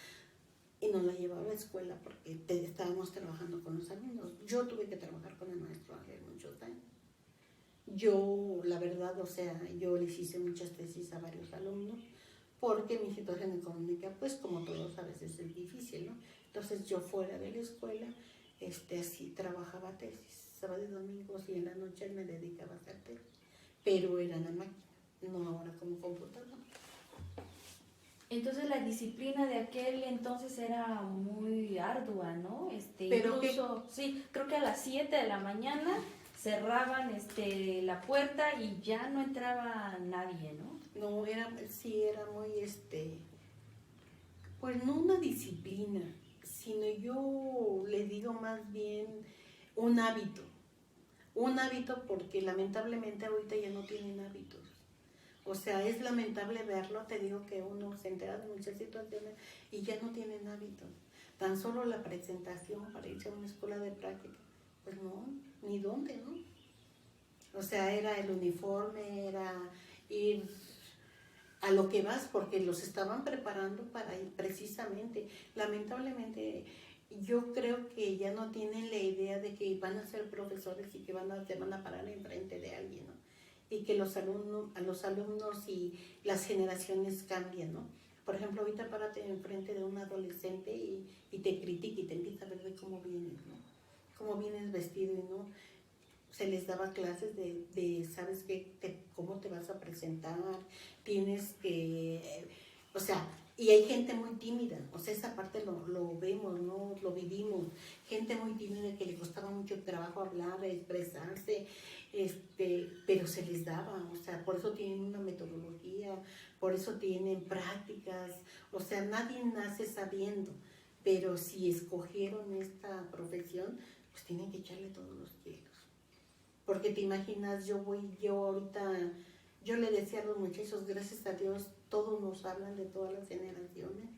Y nos la llevaba a la escuela porque estábamos trabajando con los alumnos. Yo tuve que trabajar con el maestro Ángel muchos años. Yo, la verdad, o sea, yo les hice muchas tesis a varios alumnos porque mi situación económica, pues como todos a veces es difícil, ¿no? Entonces yo fuera de la escuela, así trabajaba tesis, sábado y domingos y en la noche me dedicaba a hacer tesis, pero era en la máquina, no ahora como computadora. Entonces la disciplina de aquel entonces era muy ardua, ¿no? Pero incluso, sí, creo que a las 7 de la mañana cerraban la puerta y ya no entraba nadie, ¿no? No, sí, era muy, pues no una disciplina, sino yo le digo más bien un hábito. Un hábito porque lamentablemente ahorita ya no tienen hábitos. O sea, es lamentable verlo, te digo que uno se entera de muchas situaciones y ya no tienen hábitos. Tan solo la presentación para irse a una escuela de práctica, pues no, ni dónde, ¿no? O sea, era el uniforme, era ir a lo que vas, porque los estaban preparando para ir precisamente. Lamentablemente, yo creo que ya no tienen la idea de que van a ser profesores y que se van a parar enfrente de alguien, ¿no? Y que a los alumnos y las generaciones cambian, ¿no? Por ejemplo, ahorita párate enfrente de un adolescente y te critica y te empieza a ver de cómo vienes, ¿no? Cómo vienes vestido, ¿no? Se les daba clases ¿sabes qué? Cómo te vas a presentar, tienes que, o sea, y hay gente muy tímida, o sea, esa parte lo vemos, ¿no? Lo vivimos, gente muy tímida que le costaba mucho trabajo hablar, expresarse, pero se les daba, o sea, por eso tienen una metodología, por eso tienen prácticas, o sea, nadie nace sabiendo, pero si escogieron esta profesión, pues tienen que echarle todos los kilos. Porque te imaginas, yo ahorita, yo le decía a los muchachos, gracias a Dios, todos nos hablan de todas las generaciones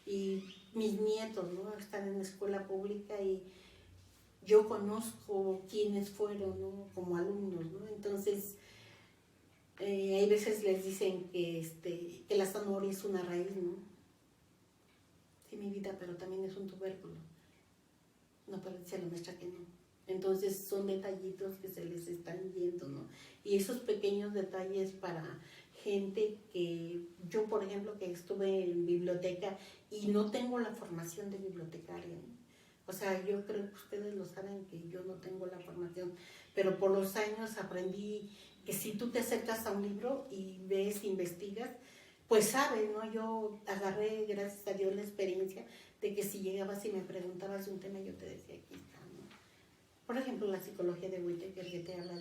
y mis nietos, ¿no? Están en la escuela pública y yo conozco quiénes fueron, ¿no? Como alumnos, ¿no? Entonces, hay veces les dicen que la zanahoria es una raíz, ¿no? Sí, mi vida, pero también es un tubérculo. No, pero dice la maestra que no. Entonces son detallitos que se les están yendo, ¿no? Y esos pequeños detalles para gente que yo, por ejemplo, que estuve en biblioteca y no tengo la formación de bibliotecaria, ¿no? O sea, yo creo que ustedes lo saben que yo no tengo la formación, pero por los años aprendí que si tú te acercas a un libro y ves, investigas, pues sabes, ¿no? Yo agarré, gracias a Dios, la experiencia de que si llegabas y me preguntabas de un tema, yo te decía, aquí está, ¿no? Por ejemplo, la psicología de Whittaker, que te habla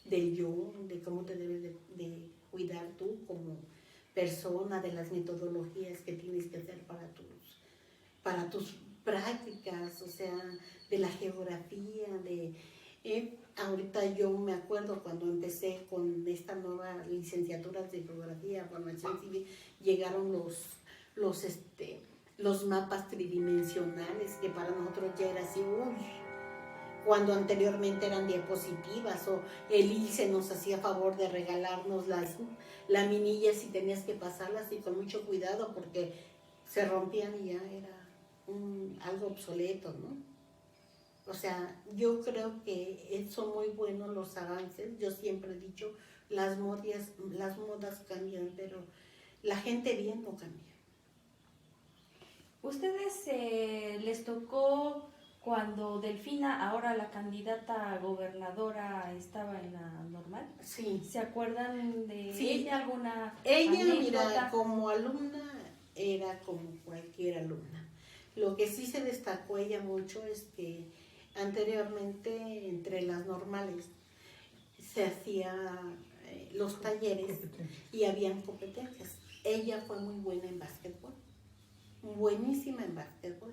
del yo, de cómo te debes de cuidar tú como persona, de las metodologías que tienes que hacer para tus prácticas, o sea, de la geografía, ahorita yo me acuerdo cuando empecé con esta nueva licenciatura de geografía, formación civil, llegaron los mapas tridimensionales, que para nosotros ya era así, uy, cuando anteriormente eran diapositivas, o el ICE nos hacía favor de regalarnos las laminillas y tenías que pasarlas y con mucho cuidado porque se rompían y ya era algo obsoleto, ¿no? O sea, yo creo que son muy buenos los avances. Yo siempre he dicho, las modas cambian, pero la gente bien no cambia. ¿Ustedes les tocó cuando Delfina, ahora la candidata a gobernadora, estaba en la normal? Sí. ¿Se acuerdan de Sí. ella alguna Ella, anécdota? mira, como alumna era como cualquier alumna. Lo que sí se destacó ella mucho es que anteriormente entre las normales se hacían los talleres y habían competencias. Ella fue muy buena en básquetbol, buenísima en básquetbol.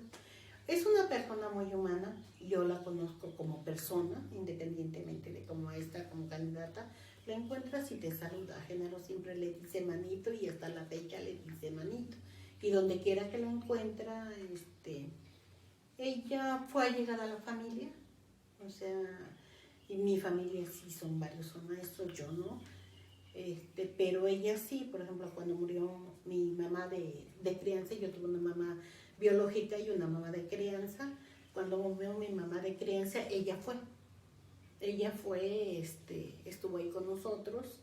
Es una persona muy humana, yo la conozco como persona, independientemente de cómo está como candidata. La encuentras y te saluda. A Genaro siempre le dice manito y hasta la fecha le dice manito. Y donde quiera que la encuentra, ella fue allegada a la familia, o sea, y mi familia sí son varios, son maestros, yo no, pero ella sí. Por ejemplo, cuando murió mi mamá de crianza, yo tuve una mamá biológica y una mamá de crianza. Cuando murió mi mamá de crianza, ella fue. ella fue, estuvo ahí con nosotros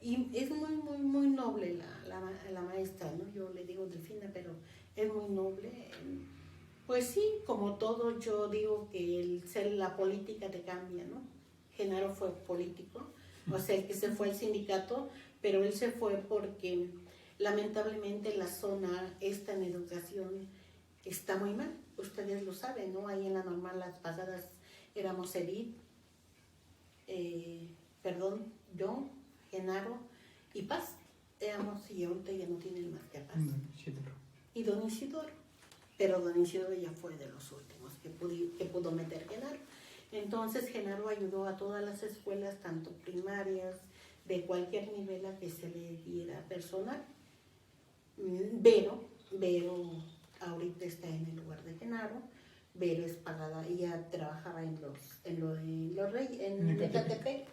y es muy, muy, muy noble la maestra, ¿no? Yo le digo Delfina, pero es muy noble. Pues sí, como todo, yo digo que la política te cambia, ¿no? Genaro fue político, o sea, el que se fue al sindicato, pero él se fue porque lamentablemente la zona esta en educación está muy mal. Ustedes lo saben, ¿no? Ahí en la normal las pasadas éramos Edith, yo, Genaro y Paz. Éramos y ahorita ya no tienen más que a Paz. Y don Isidoro. Pero don Isidoro ya fue de los últimos que pudo meter Genaro. Entonces Genaro ayudó a todas las escuelas, tanto primarias, de cualquier nivel a que se le diera personal. Vero ahorita está en el lugar de Genaro. Vero es pagada, ella trabajaba en Ecatepec,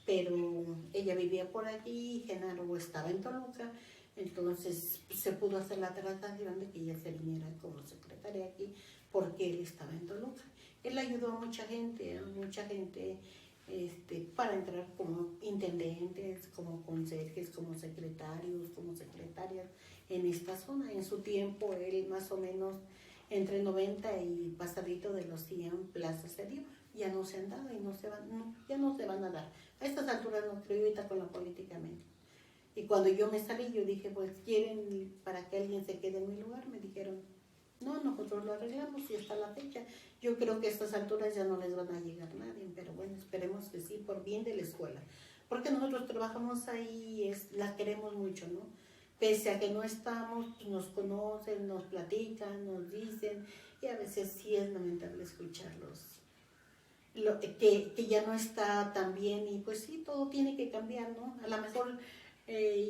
pero ella vivía por allí, Genaro estaba en Toluca, entonces se pudo hacer la traslación de que ella se viniera como secretaria aquí, porque él estaba en Toluca. Él ayudó a mucha gente para entrar como intendentes, como conserjes, como secretarios, como secretarias en esta zona. En su tiempo, él más o menos entre 90 y pasadito de los 100 plazas se dio. Ya no se han dado y ya no se van a dar. A estas alturas no creo ahorita con la políticamente. Y cuando yo me salí, yo dije, pues, ¿quieren para que alguien se quede en mi lugar? Me dijeron, no, nosotros lo arreglamos y hasta la fecha. Yo creo que a estas alturas ya no les van a llegar nadie, pero bueno, esperemos que sí, por bien de la escuela. Porque nosotros trabajamos ahí, la queremos mucho, ¿no? Pese a que no estamos, pues nos conocen, nos platican, nos dicen, y a veces sí es lamentable escucharlos. Que ya no está tan bien, y pues sí, todo tiene que cambiar, ¿no? A lo mejor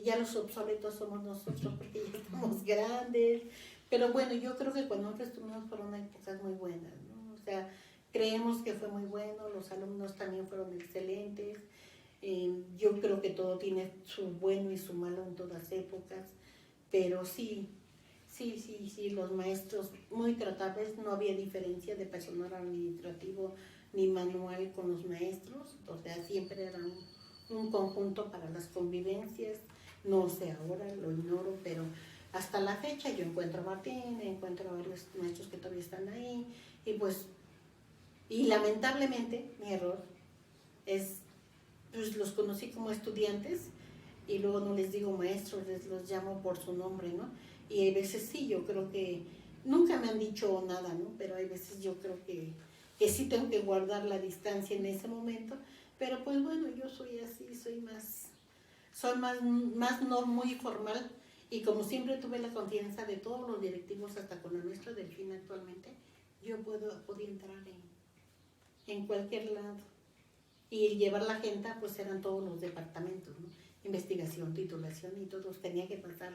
ya los obsoletos somos nosotros, porque ya estamos grandes, pero bueno, yo creo que cuando nosotros estuvimos fueron épocas muy buenas, ¿no? O sea, creemos que fue muy bueno, los alumnos también fueron excelentes. Yo creo que todo tiene su bueno y su malo en todas épocas, pero sí, los maestros muy tratables, no había diferencia de personal administrativo ni manual con los maestros, o sea, siempre era un conjunto para las convivencias. No sé ahora, lo ignoro, pero hasta la fecha yo encuentro a Martín, encuentro a varios maestros que todavía están ahí, y lamentablemente mi error es, pues los conocí como estudiantes y luego no les digo maestros, los llamo por su nombre, ¿no? Y hay veces sí, yo creo que nunca me han dicho nada, ¿no? Pero hay veces yo creo que sí tengo que guardar la distancia en ese momento, pero pues bueno, yo soy así, soy más no muy formal, y como siempre tuve la confianza de todos los directivos, hasta con la maestra Delfina actualmente, yo podía entrar en cualquier lado. Y llevar la agenda, pues eran todos los departamentos, ¿no? Investigación, titulación, y todos tenía que pasar,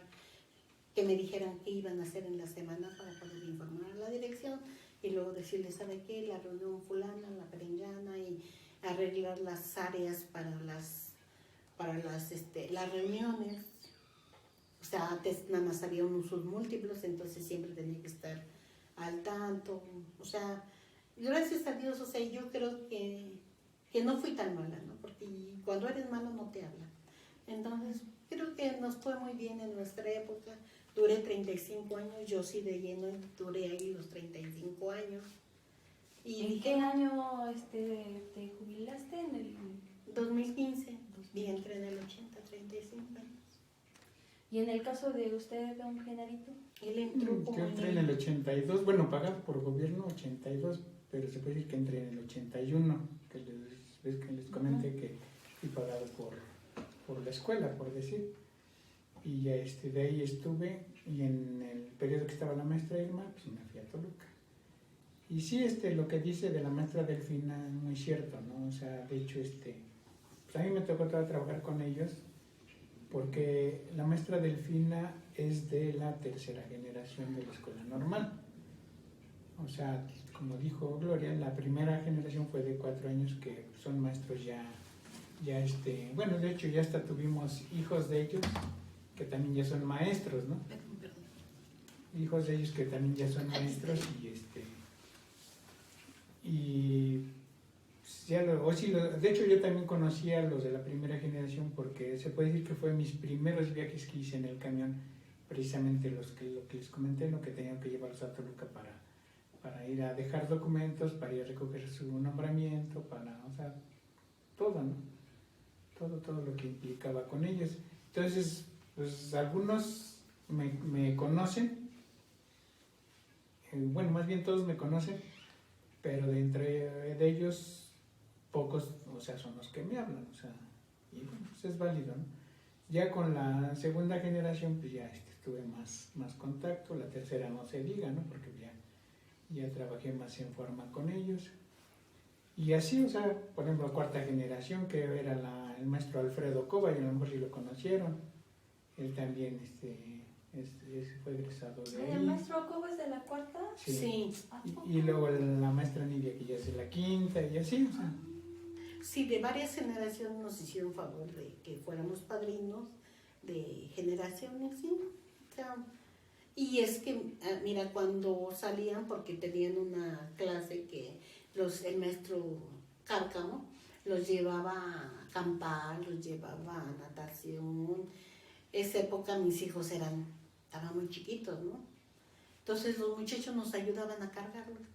que me dijeran qué iban a hacer en la semana para poder informar a la dirección, y luego decirles, ¿sabe qué? La reunión fulana, la perengana, y arreglar las áreas para las reuniones. O sea, antes nada más había usos múltiplos, entonces siempre tenía que estar al tanto. O sea, gracias a Dios, o sea, yo creo que no fui tan mala, ¿no? Porque cuando eres malo no te hablan. Entonces, creo que nos fue muy bien en nuestra época. Duré 35 años, yo sí de lleno duré ahí los 35 años. ¿En qué año te jubilaste? En el 2015, y entré en el 80, 35 años. ¿Y en el caso de usted, don Genarito? Él entró como yo entré en el 82, bueno, pagado por gobierno 82, pero se puede decir que entré en el 81, que les comenté que fui pagado por la escuela, por decir. Y ya de ahí estuve, y en el periodo que estaba la maestra Irma, pues me fui a Toluca. Y sí, lo que dice de la maestra Delfina es muy cierto, ¿no? O sea, de hecho, pues a mí me tocó trabajar con ellos, porque la maestra Delfina es de la tercera generación de la escuela normal. O sea, como dijo Gloria, la primera generación fue de 4 años, que son maestros ya bueno, de hecho ya hasta tuvimos hijos de ellos que también ya son maestros, ¿no? Hijos de ellos que también ya son maestros, y pues ya o sí, de hecho yo también conocía a los de la primera generación porque se puede decir que fue mis primeros viajes que hice en el camión, precisamente lo que les comenté, lo que tenían que llevarlos a Toluca para ir a dejar documentos, para ir a recoger su nombramiento, o sea, todo, ¿no? Todo lo que implicaba con ellos. Entonces, pues algunos me conocen, bueno, más bien todos me conocen, pero de entre de ellos, pocos, o sea, son los que me hablan, o sea, y bueno, pues es válido, ¿no? Ya con la segunda generación, pues ya tuve más contacto, la tercera no se diga, ¿no? Porque ya trabajé más en forma con ellos. Y así, o sea, por ejemplo, cuarta generación, que era el maestro Alfredo Cova, y a lo mejor si lo conocieron, él también fue egresado de Ay, ahí. ¿el maestro Cobo es de la cuarta? Sí. ¿A poco? Y luego la maestra Nidia, que ya es de la quinta, y así, o sea. Sí, de varias generaciones nos hicieron favor de que fuéramos padrinos de generaciones, sí. O sea, y es que, mira, cuando salían, porque tenían una clase que el maestro Cárcamo los llevaba a acampar, los llevaba a natación. Esa época mis hijos estaban muy chiquitos, ¿no? Entonces los muchachos nos ayudaban a cargarlos.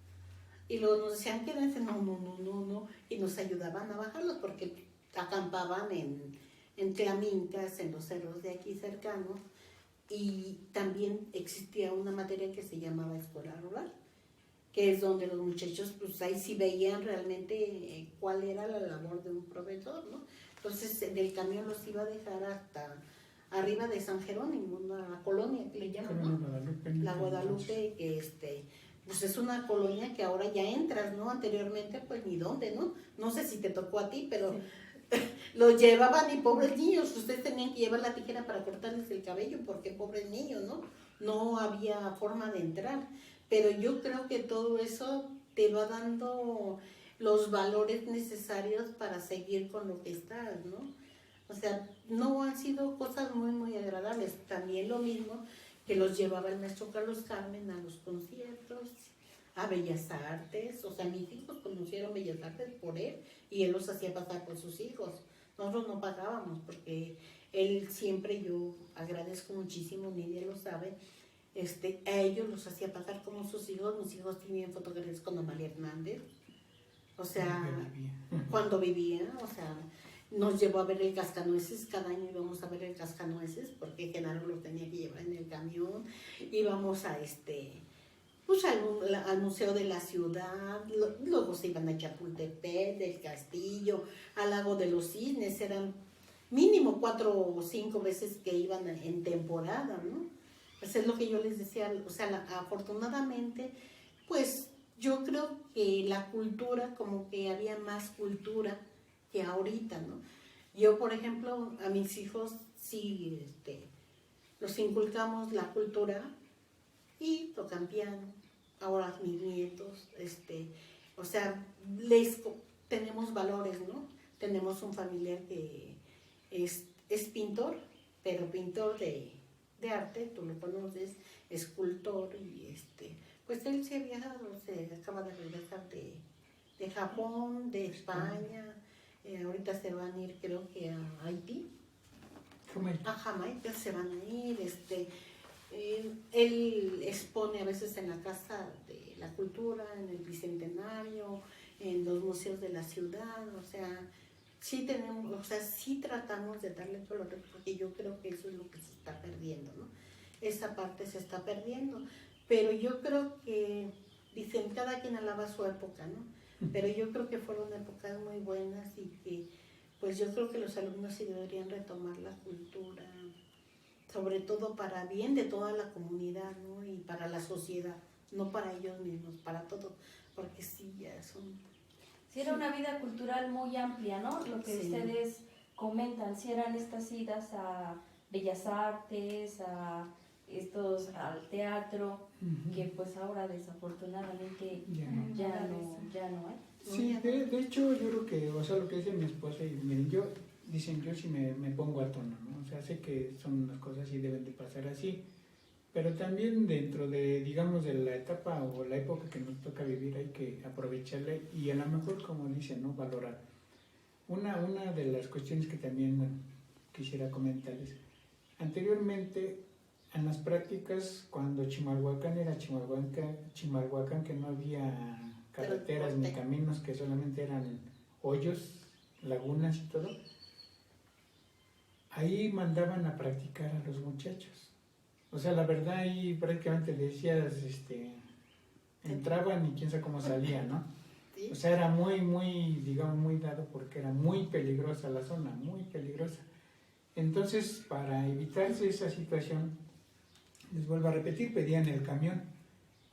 Y luego nos decían, quédense, no, y nos ayudaban a bajarlos porque acampaban en Tlamintas, en los cerros de aquí cercanos, y también existía una materia que se llamaba escuela rural, que es donde los muchachos, pues ahí sí veían realmente cuál era la labor de un profesor, ¿no? Entonces en el camión los iba a dejar hasta arriba de San Jerónimo, una colonia que le llaman, ¿no? Guadalupe, La Guadalupe, que pues es una colonia que ahora ya entras, ¿no? Anteriormente, pues ni dónde, ¿no? No sé si te tocó a ti, pero sí. Los llevaban y pobres niños, ustedes tenían que llevar la tijera para cortarles el cabello, porque pobres niños, ¿no? No había forma de entrar. Pero yo creo que todo eso te va dando los valores necesarios para seguir con lo que estás, ¿no? O sea, no han sido cosas muy agradables. También lo mismo que los llevaba el maestro Carlos Carmen a los conciertos, a Bellas Artes. O sea, mis hijos conocieron Bellas Artes por él y él los hacía pasar por sus hijos. Nosotros no pagábamos porque él siempre, yo agradezco muchísimo, Nidia lo sabe, a ellos los hacía pasar como sus hijos. Mis hijos tenían fotografías con Amalia Hernández. O sea, cuando vivía, o sea, nos llevó a ver el Cascanueces, cada año íbamos a ver el Cascanueces, porque Genaro lo tenía que llevar en el camión, íbamos a pues al Museo de la Ciudad, luego se iban a Chapultepec, del Castillo, al Lago de los Cisnes, eran mínimo 4 o 5 veces que iban en temporada, ¿no? Pues es lo que yo les decía, o sea, afortunadamente, pues yo creo que la cultura, como que había más cultura que ahorita, ¿no? Yo, por ejemplo, a mis hijos sí, los inculcamos la cultura y tocan piano. Ahora mis nietos, o sea, tenemos valores, ¿no? Tenemos un familiar que es pintor, pero pintor de arte, tú lo conoces, escultor, y pues él se ha viajado, se acaba de regresar de Japón, de España. Ahorita se van a ir, creo que a Haití. A Jamaica se van a ir. Él expone a veces en la Casa de la Cultura, en el Bicentenario, en los museos de la ciudad. O sea, sí tratamos de darle color, porque yo creo que eso es lo que se está perdiendo, ¿no? Esa parte se está perdiendo. Pero yo creo que, dicen, cada quien alaba su época, ¿no? Pero yo creo que fueron épocas muy buenas y que, pues yo creo que los alumnos sí deberían retomar la cultura, sobre todo para bien de toda la comunidad, ¿no? Y para la sociedad, no para ellos mismos, para todos, porque sí, ya son... Sí, era una vida cultural muy amplia, ¿no? Lo que ustedes comentan, si eran estas idas a Bellas Artes, al teatro, que pues ahora desafortunadamente ya no hay. Sí, de hecho yo creo que, o sea, lo que dice mi esposa y miren, yo sí me pongo a tono, ¿no? O sea, sé que son unas cosas y deben de pasar así, pero también dentro de, digamos, de la etapa o la época que nos toca vivir hay que aprovecharla y a lo mejor, como dicen, ¿no? Valorar. Una de las cuestiones que también quisiera comentarles. Anteriormente, en las prácticas, cuando Chimalhuacán era Chimalhuacán, que no había carreteras ni caminos, que solamente eran hoyos, lagunas y todo, ahí mandaban a practicar a los muchachos. O sea, la verdad ahí prácticamente decías, entraban y quién sabe cómo salían, ¿no? Sí. O sea, era digamos, muy dado porque era muy peligrosa la zona, muy peligrosa. Entonces, para evitarse esa situación, les vuelvo a repetir, pedían el camión.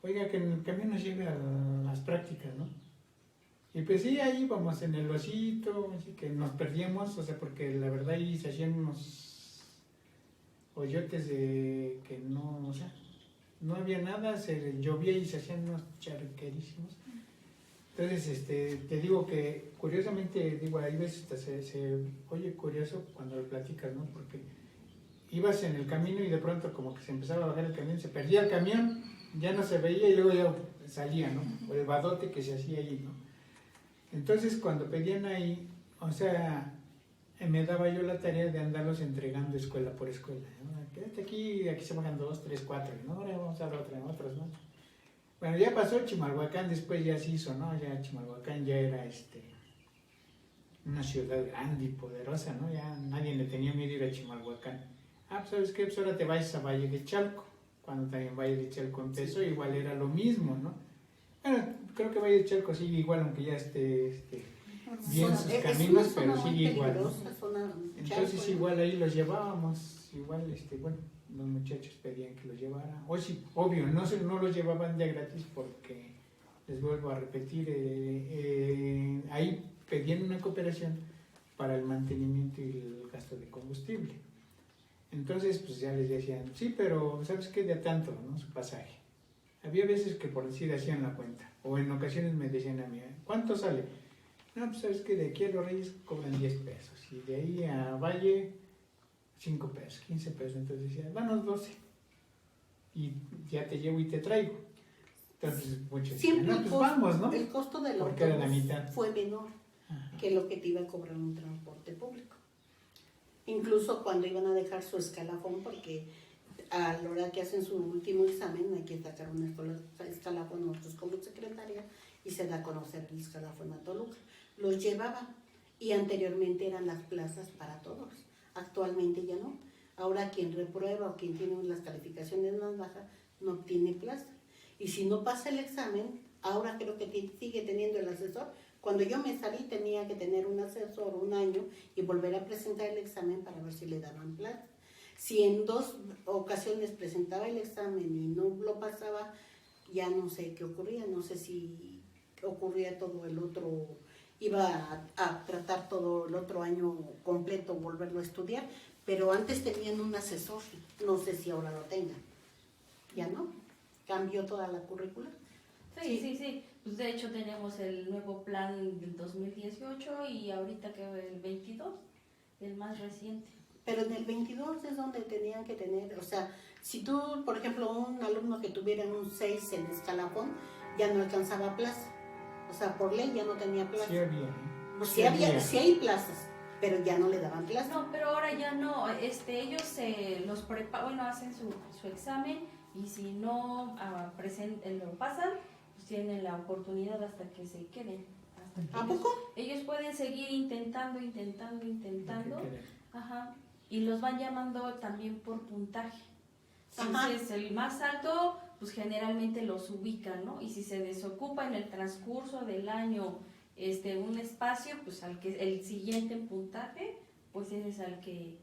Oiga, que en el camión nos lleve a las prácticas, ¿no? Y pues sí, ahí íbamos en el vasito, así que nos perdíamos, o sea, porque la verdad ahí se hacían unos hoyotes de que no, o sea, no había nada, se llovía y se hacían unos charquerísimos. Entonces, te digo que curiosamente, digo, ahí ves, se oye curioso cuando lo platicas, ¿no? Porque ibas en el camino y de pronto como que se empezaba a bajar el camión, se perdía el camión, ya no se veía y luego ya salía, ¿no? O el vadote que se hacía ahí, ¿no? Entonces, cuando pedían ahí, o sea, me daba yo la tarea de andarlos entregando escuela por escuela, ¿no? Quédate aquí se bajan 2, 3, 4, ¿no? Ahora vamos a la otra, otros, ¿no? Bueno, ya pasó Chimalhuacán, después ya se hizo, ¿no? Ya Chimalhuacán ya era una ciudad grande y poderosa, ¿no? Ya nadie le tenía miedo ir a Chimalhuacán. Ah, pues ¿sabes qué? Pues ahora te vayas a Valle de Chalco. Cuando también Valle de Chalco empezó, igual era lo mismo, ¿no? Bueno, creo que Valle de Chalco sigue igual, aunque ya esté bien sus caminos, pero sigue igual, ¿no? Entonces igual ahí los llevábamos, igual, bueno, los muchachos pedían que los llevara. O sí, obvio, no los llevaban de gratis porque, les vuelvo a repetir, ahí pedían una cooperación para el mantenimiento y el gasto de combustible. Entonces, pues ya les decían, sí, pero ¿sabes qué? De a tanto, ¿no? Su pasaje. Había veces que por decir hacían la cuenta, o en ocasiones me decían a mí, ¿cuánto sale? No, pues sabes que de aquí a Los Reyes cobran 10 pesos, y de ahí a Valle 5 pesos, 15 pesos, entonces decía, danos 12, y ya te llevo y te traigo. Entonces muchos siempre decían, no, pues vamos, ¿no? El costo del porque era la mitad. autobús fue menor que lo que te iba a cobrar un transporte público. Incluso cuando iban a dejar su escalafón, porque a la hora que hacen su último examen hay que sacar un escalafón nosotros como secretaria y se da a conocer el escalafón a Toluca. Los llevaban y anteriormente eran las plazas para todos. Actualmente ya no. Ahora quien reprueba o quien tiene las calificaciones más bajas no tiene plaza. Y si no pasa el examen, ahora creo que sigue teniendo el asesor. Cuando yo me salí tenía que tener un asesor un año y volver a presentar el examen para ver si le daban plaza. Si en 2 ocasiones presentaba el examen y no lo pasaba, ya no sé qué ocurría. No sé si ocurría todo el otro, iba a tratar todo el otro año completo, volverlo a estudiar. Pero antes tenían un asesor, no sé si ahora lo tengan. Ya no, cambió toda la currícula. Sí. Pues de hecho tenemos el nuevo plan del 2018 y ahorita que el 22, el más reciente. Pero en el 22 es donde tenían que tener, o sea, si tú, por ejemplo, un alumno que tuviera un 6 en escalafón, ya no alcanzaba plaza. O sea, por ley ya no tenía plaza. Sí había, Sí hay plazas, pero ya no le daban plaza. No, pero ahora ya no, ellos los preparan, hacen su examen y si no lo pasan, pues tienen la oportunidad hasta que se queden. ¿A poco? Ellos pueden seguir intentando. Ajá. Y los van llamando también por puntaje. Entonces, el más alto, pues generalmente los ubican, ¿no? Y si se desocupa en el transcurso del año un espacio, pues el siguiente en puntaje, pues ese es al que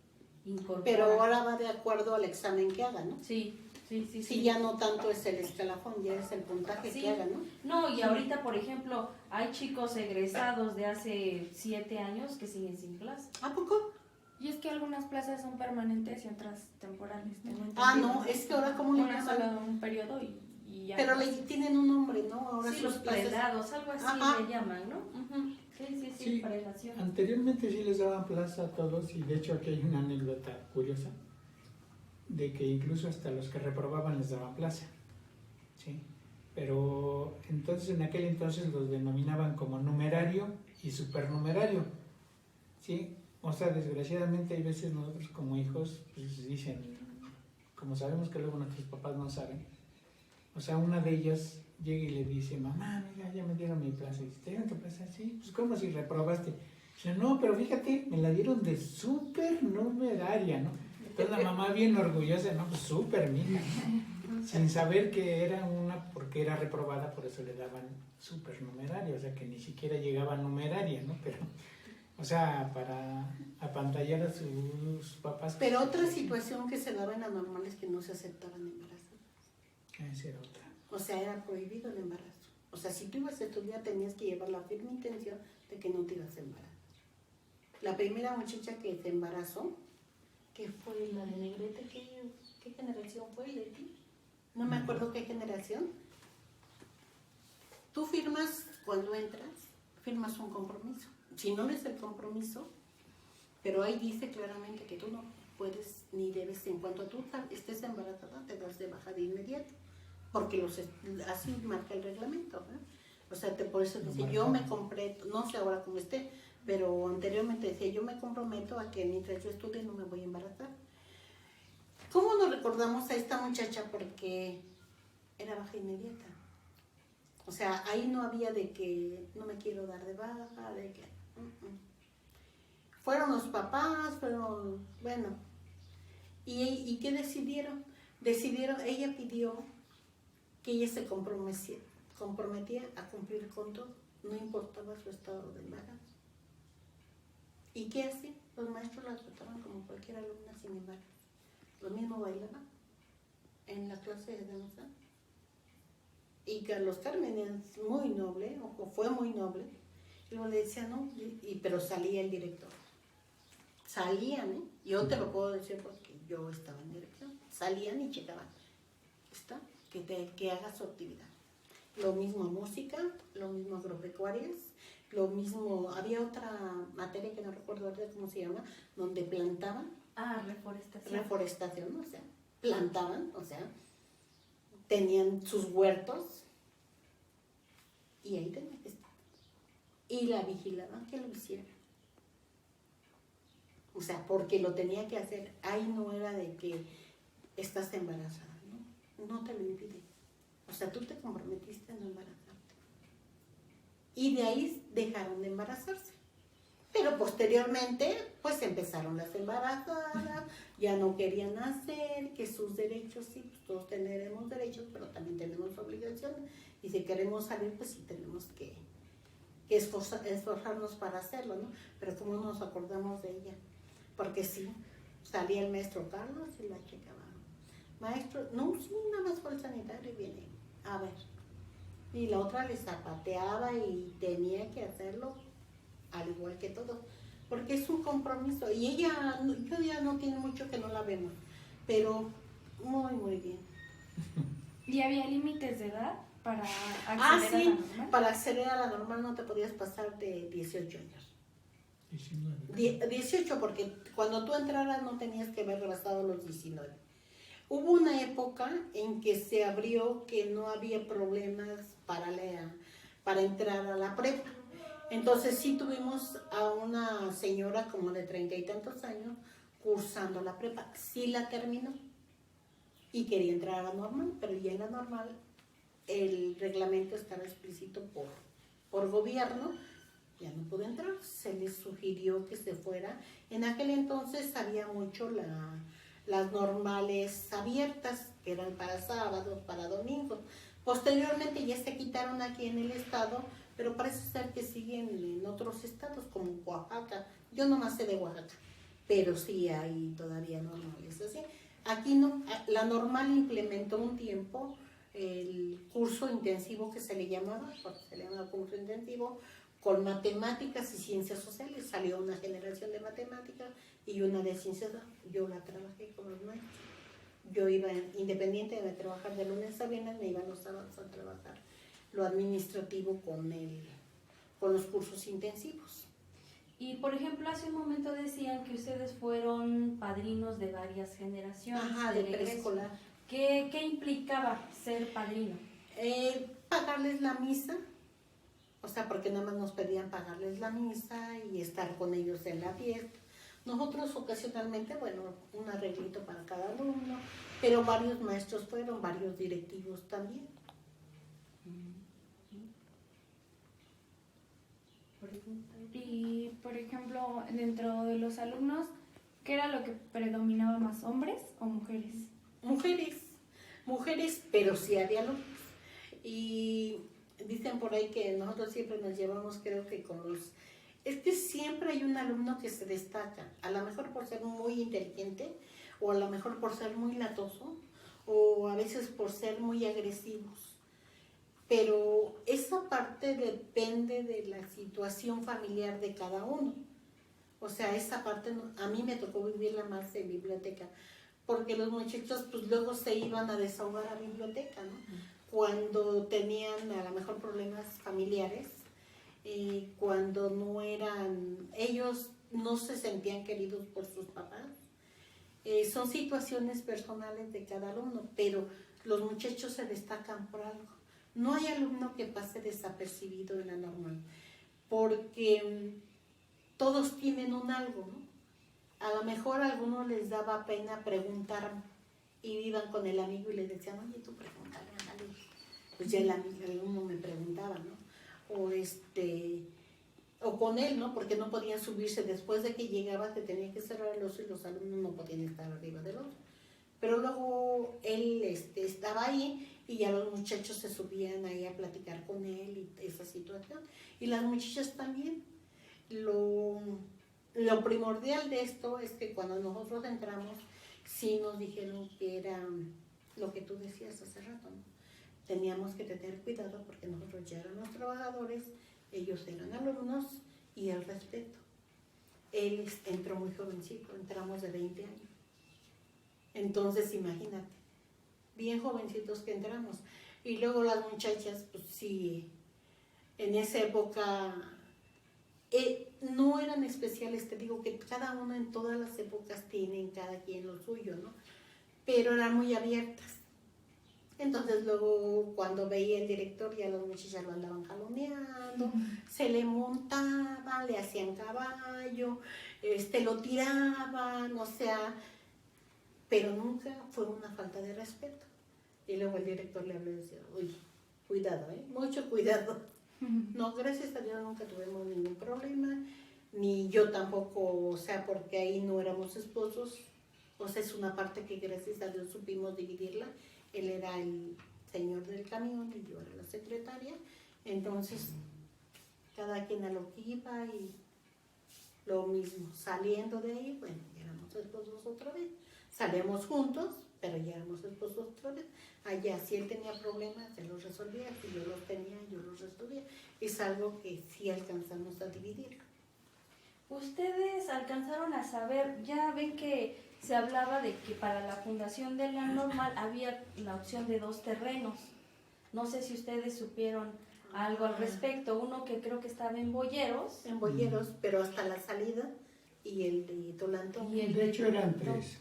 incorpora. Pero ahora va de acuerdo al examen que hagan, ¿no? Sí. Sí, ya no tanto es el escalafón, ya es el puntaje que hagan, ¿no? No, y ahorita, por ejemplo, hay chicos egresados de hace 7 años que siguen sin clase. ¿A poco? Y es que algunas plazas son permanentes y otras temporales. No, es que ahora como le llaman solo un periodo y ya. Pero tienen un nombre, ¿no? Ahora sí, los prelados, algo así le llaman, ¿no? Uh-huh. Sí, prelación. Anteriormente sí les daban plaza a todos y de hecho aquí hay una anécdota curiosa de que incluso hasta los que reprobaban les daban plaza, ¿sí? Pero entonces en aquel entonces los denominaban como numerario y supernumerario. Sí, o sea, desgraciadamente hay veces nosotros como hijos, pues dicen, como sabemos que luego nuestros papás no saben, o sea, una de ellas llega y le dice, mamá, mira, ya me dieron mi plaza. Y dice, ¿te dieron tu plaza? Sí, pues ¿cómo si reprobaste? Dice, no, pero fíjate, me la dieron de supernumeraria, ¿no? Entonces la mamá bien orgullosa, no, pues súper, mija, sin saber que era una, porque era reprobada, por eso le daban supernumeraria, o sea que ni siquiera llegaba a numeraria, ¿no? Pero, o sea, para apantallar a sus papás. Pero otra situación que se daba en la normal es que no se aceptaban embarazos. Esa era otra. O sea, era prohibido el embarazo. O sea, si tú ibas a estudiar tenías que llevar la firme intención de que no te ibas a embarazar. La primera muchacha que se embarazó, que fue la de Negrete, ¿qué generación fue, Leti? No me acuerdo qué generación. Tú firmas, cuando entras, firmas un compromiso. Si no es el compromiso, pero ahí dice claramente que tú no puedes ni debes, en cuanto tú estés embarazada, te das de baja de inmediato, porque así marca el reglamento, ¿eh? O sea, por eso dice, yo me comprometo, no sé ahora cómo esté, pero anteriormente decía, yo me comprometo a que mientras yo estudie no me voy a embarazar. ¿Cómo nos recordamos a esta muchacha? Porque era baja inmediata. O sea, ahí no había de que no me quiero dar de baja, de que... Fueron los papás, bueno. ¿Y qué decidieron? Ella pidió que ella se comprometía a cumplir con todo, no importaba su estado de embarazo. ¿Y qué hacían? Los maestros la trataban como cualquier alumna sin embarazo. Lo mismo bailaba en la clase de danza. Y Carlos Carmen es muy noble, o fue muy noble, y luego le decía, no, pero salía el director. Salían, ¿eh? Yo te lo puedo decir porque yo estaba en dirección. Salían y checaban. ¿Está? Que haga su actividad. Lo mismo música, lo mismo agropecuarias, lo mismo, había otra materia que no recuerdo ahorita cómo se llama, donde plantaban. Reforestación. Reforestación, o sea, plantaban, o sea, tenían sus huertos y ahí tenían que estar. Y la vigilaban que lo hiciera. O sea, porque lo tenía que hacer. Ahí no era de que estás embarazada, ¿no? No te lo impide. O sea, tú te comprometiste a no embarazarte. Y de ahí dejaron de embarazarse. Pero posteriormente, pues empezaron las embarazadas, ya no querían hacer, que sus derechos, sí, pues todos tenemos derechos, pero también tenemos obligaciones. Y si queremos salir, pues sí tenemos que esforzarnos para hacerlo, ¿no? Pero ¿cómo nos acordamos de ella? Porque sí, salía el maestro Carlos y la checaba. Maestro, no, sí, nada más fue el sanitario y viene, a ver. Y la otra le zapateaba y tenía que hacerlo al igual que todo, porque es un compromiso. Y ella, yo ya no tiene mucho que no la vemos, pero muy, muy bien. ¿Y había límites de edad para Sí, acceder a la normal? para acceder a la normal no te podías pasar de 18 años. 18, porque cuando tú entraras no tenías que haber rebasado los 19. Hubo una época en que se abrió que no había problemas para entrar a la prepa. Entonces sí tuvimos a una señora como de 30 y tantos años cursando la prepa. Sí la terminó y quería entrar a la normal, pero ya en la normal el reglamento estaba explícito por gobierno. Ya no pudo entrar, se le sugirió que se fuera. En aquel entonces había mucho las normales abiertas, que eran para sábados, para domingos. Posteriormente ya se quitaron aquí en el estado, pero parece ser que siguen en otros estados, como Oaxaca. Yo nomás sé de Oaxaca, pero sí hay todavía normales así. Aquí no, la normal implementó un tiempo el curso intensivo que se le llamaba, porque se le llamaba curso intensivo, con matemáticas y ciencias sociales. Salió una generación de matemáticas y una de ciencias. Yo la trabajé con los maestros. Yo iba, independiente de trabajar de lunes a viernes, me iba los sábados a trabajar lo administrativo con los cursos intensivos. Y por ejemplo, hace un momento decían que ustedes fueron padrinos de varias generaciones. Ajá, de preescolar. ¿Qué implicaba ser padrino? Pagarles la misa O sea, porque nada más nos pedían pagarles la misa y estar con ellos en la fiesta. Nosotros ocasionalmente, bueno, un arreglito para cada alumno, pero varios maestros fueron, varios directivos también. Y, por ejemplo, dentro de los alumnos, ¿qué era lo que predominaba más, hombres o mujeres? Mujeres, pero sí había alumnos. Y dicen por ahí que nosotros siempre nos llevamos, creo que con los... Es que siempre hay un alumno que se destaca, a lo mejor por ser muy inteligente, o a lo mejor por ser muy latoso, o a veces por ser muy agresivos. Pero esa parte depende de la situación familiar de cada uno. O sea, esa parte a mí me tocó vivirla más en biblioteca, porque los muchachos pues luego se iban a desahogar a biblioteca, ¿no? Cuando tenían a lo mejor problemas familiares, cuando no eran, ellos no se sentían queridos por sus papás. Son situaciones personales de cada alumno, pero los muchachos se destacan por algo. No hay alumno que pase desapercibido en la normal, porque todos tienen un algo, ¿no? A lo mejor a algunos les daba pena preguntar y iban con el amigo y les decían, oye, tú pregúntale, ándale. Pues ya el alumno me preguntaba, ¿no? O con él, ¿no? Porque no podían subirse. Después de que llegaba se tenía que cerrar el oso y los alumnos no podían estar arriba del oso. Pero luego él estaba ahí y ya los muchachos se subían ahí a platicar con él y esa situación. Y las muchachas también. Lo primordial de esto es que cuando nosotros entramos, sí nos dijeron que era lo que tú decías hace rato, ¿no? Teníamos que tener cuidado porque nosotros ya éramos trabajadores, ellos eran alumnos y el respeto. Él entró muy jovencito, entramos de 20 años. Entonces, imagínate, bien jovencitos que entramos. Y luego las muchachas, pues sí, en esa época no eran especiales, te digo que cada uno en todas las épocas tienen cada quien lo suyo, ¿no? Pero eran muy abiertas. Entonces luego cuando veía el director ya las muchachas lo andaban jaloneando, se le montaban, le hacían caballo, lo tiraban, o sea, pero nunca fue una falta de respeto. Y luego el director le habló y decía, uy, cuidado, mucho cuidado. No, gracias a Dios nunca tuvimos ningún problema, ni yo tampoco, o sea, porque ahí no éramos esposos, o sea, es una parte que gracias a Dios supimos dividirla. Él era el señor del camión y yo era la secretaria, entonces cada quien a lo que iba y lo mismo, saliendo de ahí, bueno, ya éramos esposos otra vez, salíamos juntos, pero ya éramos esposos otra vez. Allá si él tenía problemas, se los resolvía, si yo los tenía, yo los resolvía. Es algo que sí alcanzamos a dividir. Ustedes alcanzaron a saber, ya ven que se hablaba de que para la fundación de la normal había la opción de 2 terrenos. No sé si ustedes supieron algo al respecto. Uno que creo que estaba en Boyeros. En Boyeros, pero hasta la salida, y el de Tolantón. De hecho eran 3.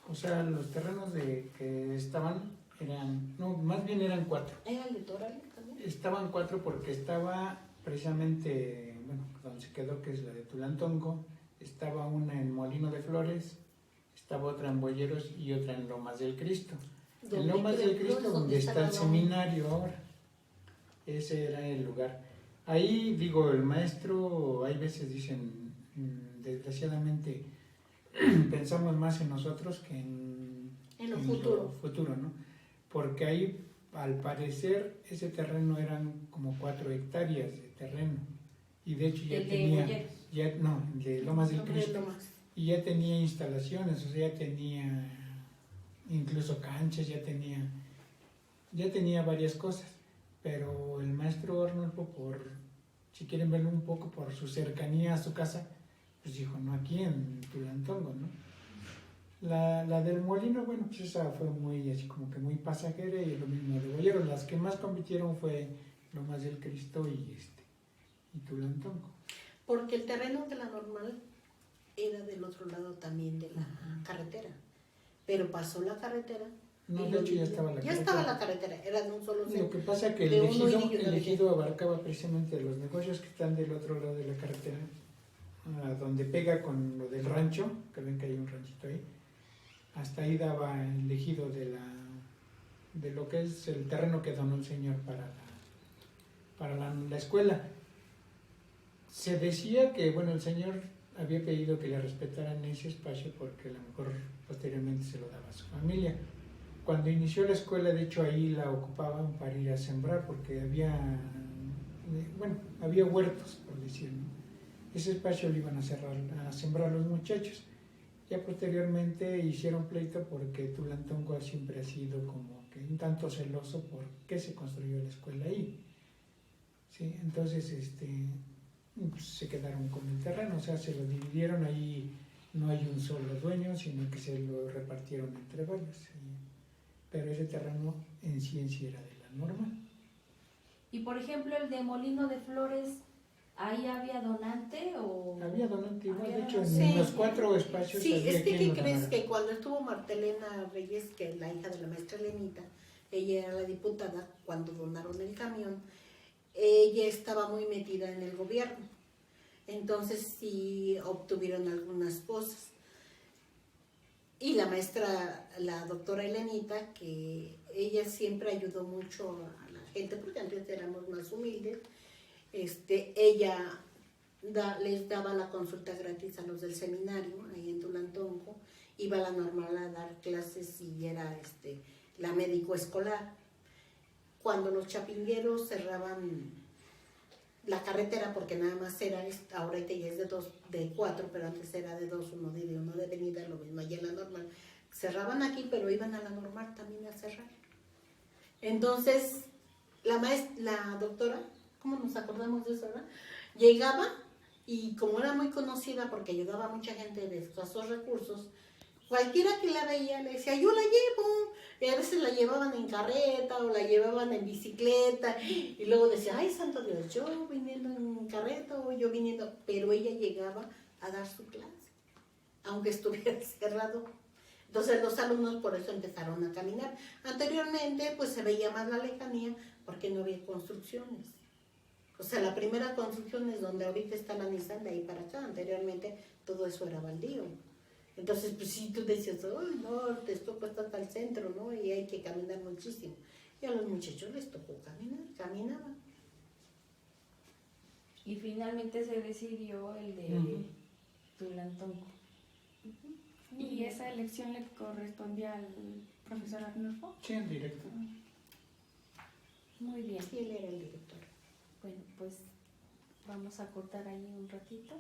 O sea, los terrenos que estaban eran, no, más bien eran 4. ¿Era el de Toral también? Estaban 4 porque estaba precisamente, bueno, donde se quedó, que es la de Tulantongo, estaba una en Molino de Flores, estaba otra en Boyeros y otra en Lomas del Cristo. En Lomas del Cristo, donde está el seminario ahora, ese era el lugar. Ahí, digo, el maestro, hay veces dicen, desgraciadamente, pensamos más en nosotros que en lo futuro, ¿no? Porque ahí, al parecer, ese terreno eran como 4 hectáreas de terreno. Y de hecho ya tenía, de Lomas del Cristo. Y ya tenía instalaciones, o sea, ya tenía incluso canchas, ya tenía varias cosas. Pero el maestro Arnulfo, si quieren verlo un poco por su cercanía a su casa, pues dijo, no, aquí en Tulantongo, ¿no? La del Molino, bueno, pues esa fue muy, así como que muy pasajera, y lo mismo de Boyeros. Las que más compitieron fue Lomas del Cristo y Tulantongo. Porque el terreno de la normal era del otro lado también de la carretera, pero pasó la carretera No, y de lo hecho ya dividió. estaba la Ya carretera. estaba la carretera, era de un solo Lo centro. que pasa es que De uno y de el otro. ejido abarcaba precisamente los negocios que están del otro lado de la carretera, donde pega con lo del rancho, que ven que hay un ranchito ahí. Hasta ahí daba el ejido de lo que es el terreno que donó el señor para la escuela. Se decía que, bueno, el señor había pedido que le respetaran ese espacio porque a lo mejor posteriormente se lo daba a su familia. Cuando inició la escuela, de hecho, ahí la ocupaban para ir a sembrar porque había huertos, por decirlo. Ese espacio lo iban a sembrar los muchachos. Ya posteriormente hicieron pleito porque Tulantongo siempre ha sido como que un tanto celoso por qué se construyó la escuela ahí. ¿Sí? Entonces, pues, se quedaron con el terreno, o sea, se lo dividieron ahí, no hay un solo dueño, sino que se lo repartieron entre varios. Pero ese terreno en sí era de la normal. Y por ejemplo, el de Molino de Flores, ¿ahí había donante o...? Había donante igual, de Había hecho, Sí. en los 4 espacios Sí, había es que quien ¿qué lo crees? donara. Que cuando estuvo Martelena Reyes, que es la hija de la maestra Elenita, ella era la diputada, cuando donaron el camión, ella estaba muy metida en el gobierno. Entonces sí obtuvieron algunas cosas. Y la maestra, la doctora Elenita, que ella siempre ayudó mucho a la gente, porque antes éramos más humildes, ella les daba la consulta gratis a los del seminario, ahí en Tulantongo, iba a la normal a dar clases y era la médico escolar. Cuando los chapingueros cerraban la carretera, porque nada más era, ahorita ya es de 4, pero antes era de 2, uno de ida y uno de venida, lo mismo allá en la normal. Cerraban aquí, pero iban a la normal también a cerrar. Entonces, la doctora, ¿cómo nos acordamos de eso, verdad? Llegaba y como era muy conocida porque ayudaba a mucha gente de escasos recursos, cualquiera que la veía le decía, yo la llevo. Y a veces la llevaban en carreta o la llevaban en bicicleta. Y luego decía, ay, santo Dios, yo viniendo en carreta o yo viniendo. Pero ella llegaba a dar su clase, aunque estuviera cerrado. Entonces los alumnos por eso empezaron a caminar. Anteriormente pues se veía más la lejanía porque no había construcciones. O sea, la primera construcción es donde ahorita está la Nissan, de ahí para acá. Anteriormente todo eso era baldío. Entonces, pues sí, tú decías, ay, no, esto cuesta hasta el centro, ¿no? Y hay que caminar muchísimo. Y a los muchachos les tocó caminar, caminaban. Y finalmente se decidió el de Tulantongo. ¿Y esa elección le correspondía al profesor Arnulfo? Sí, en directo. Muy bien. Sí, él era el director. Bueno, pues vamos a cortar ahí un ratito.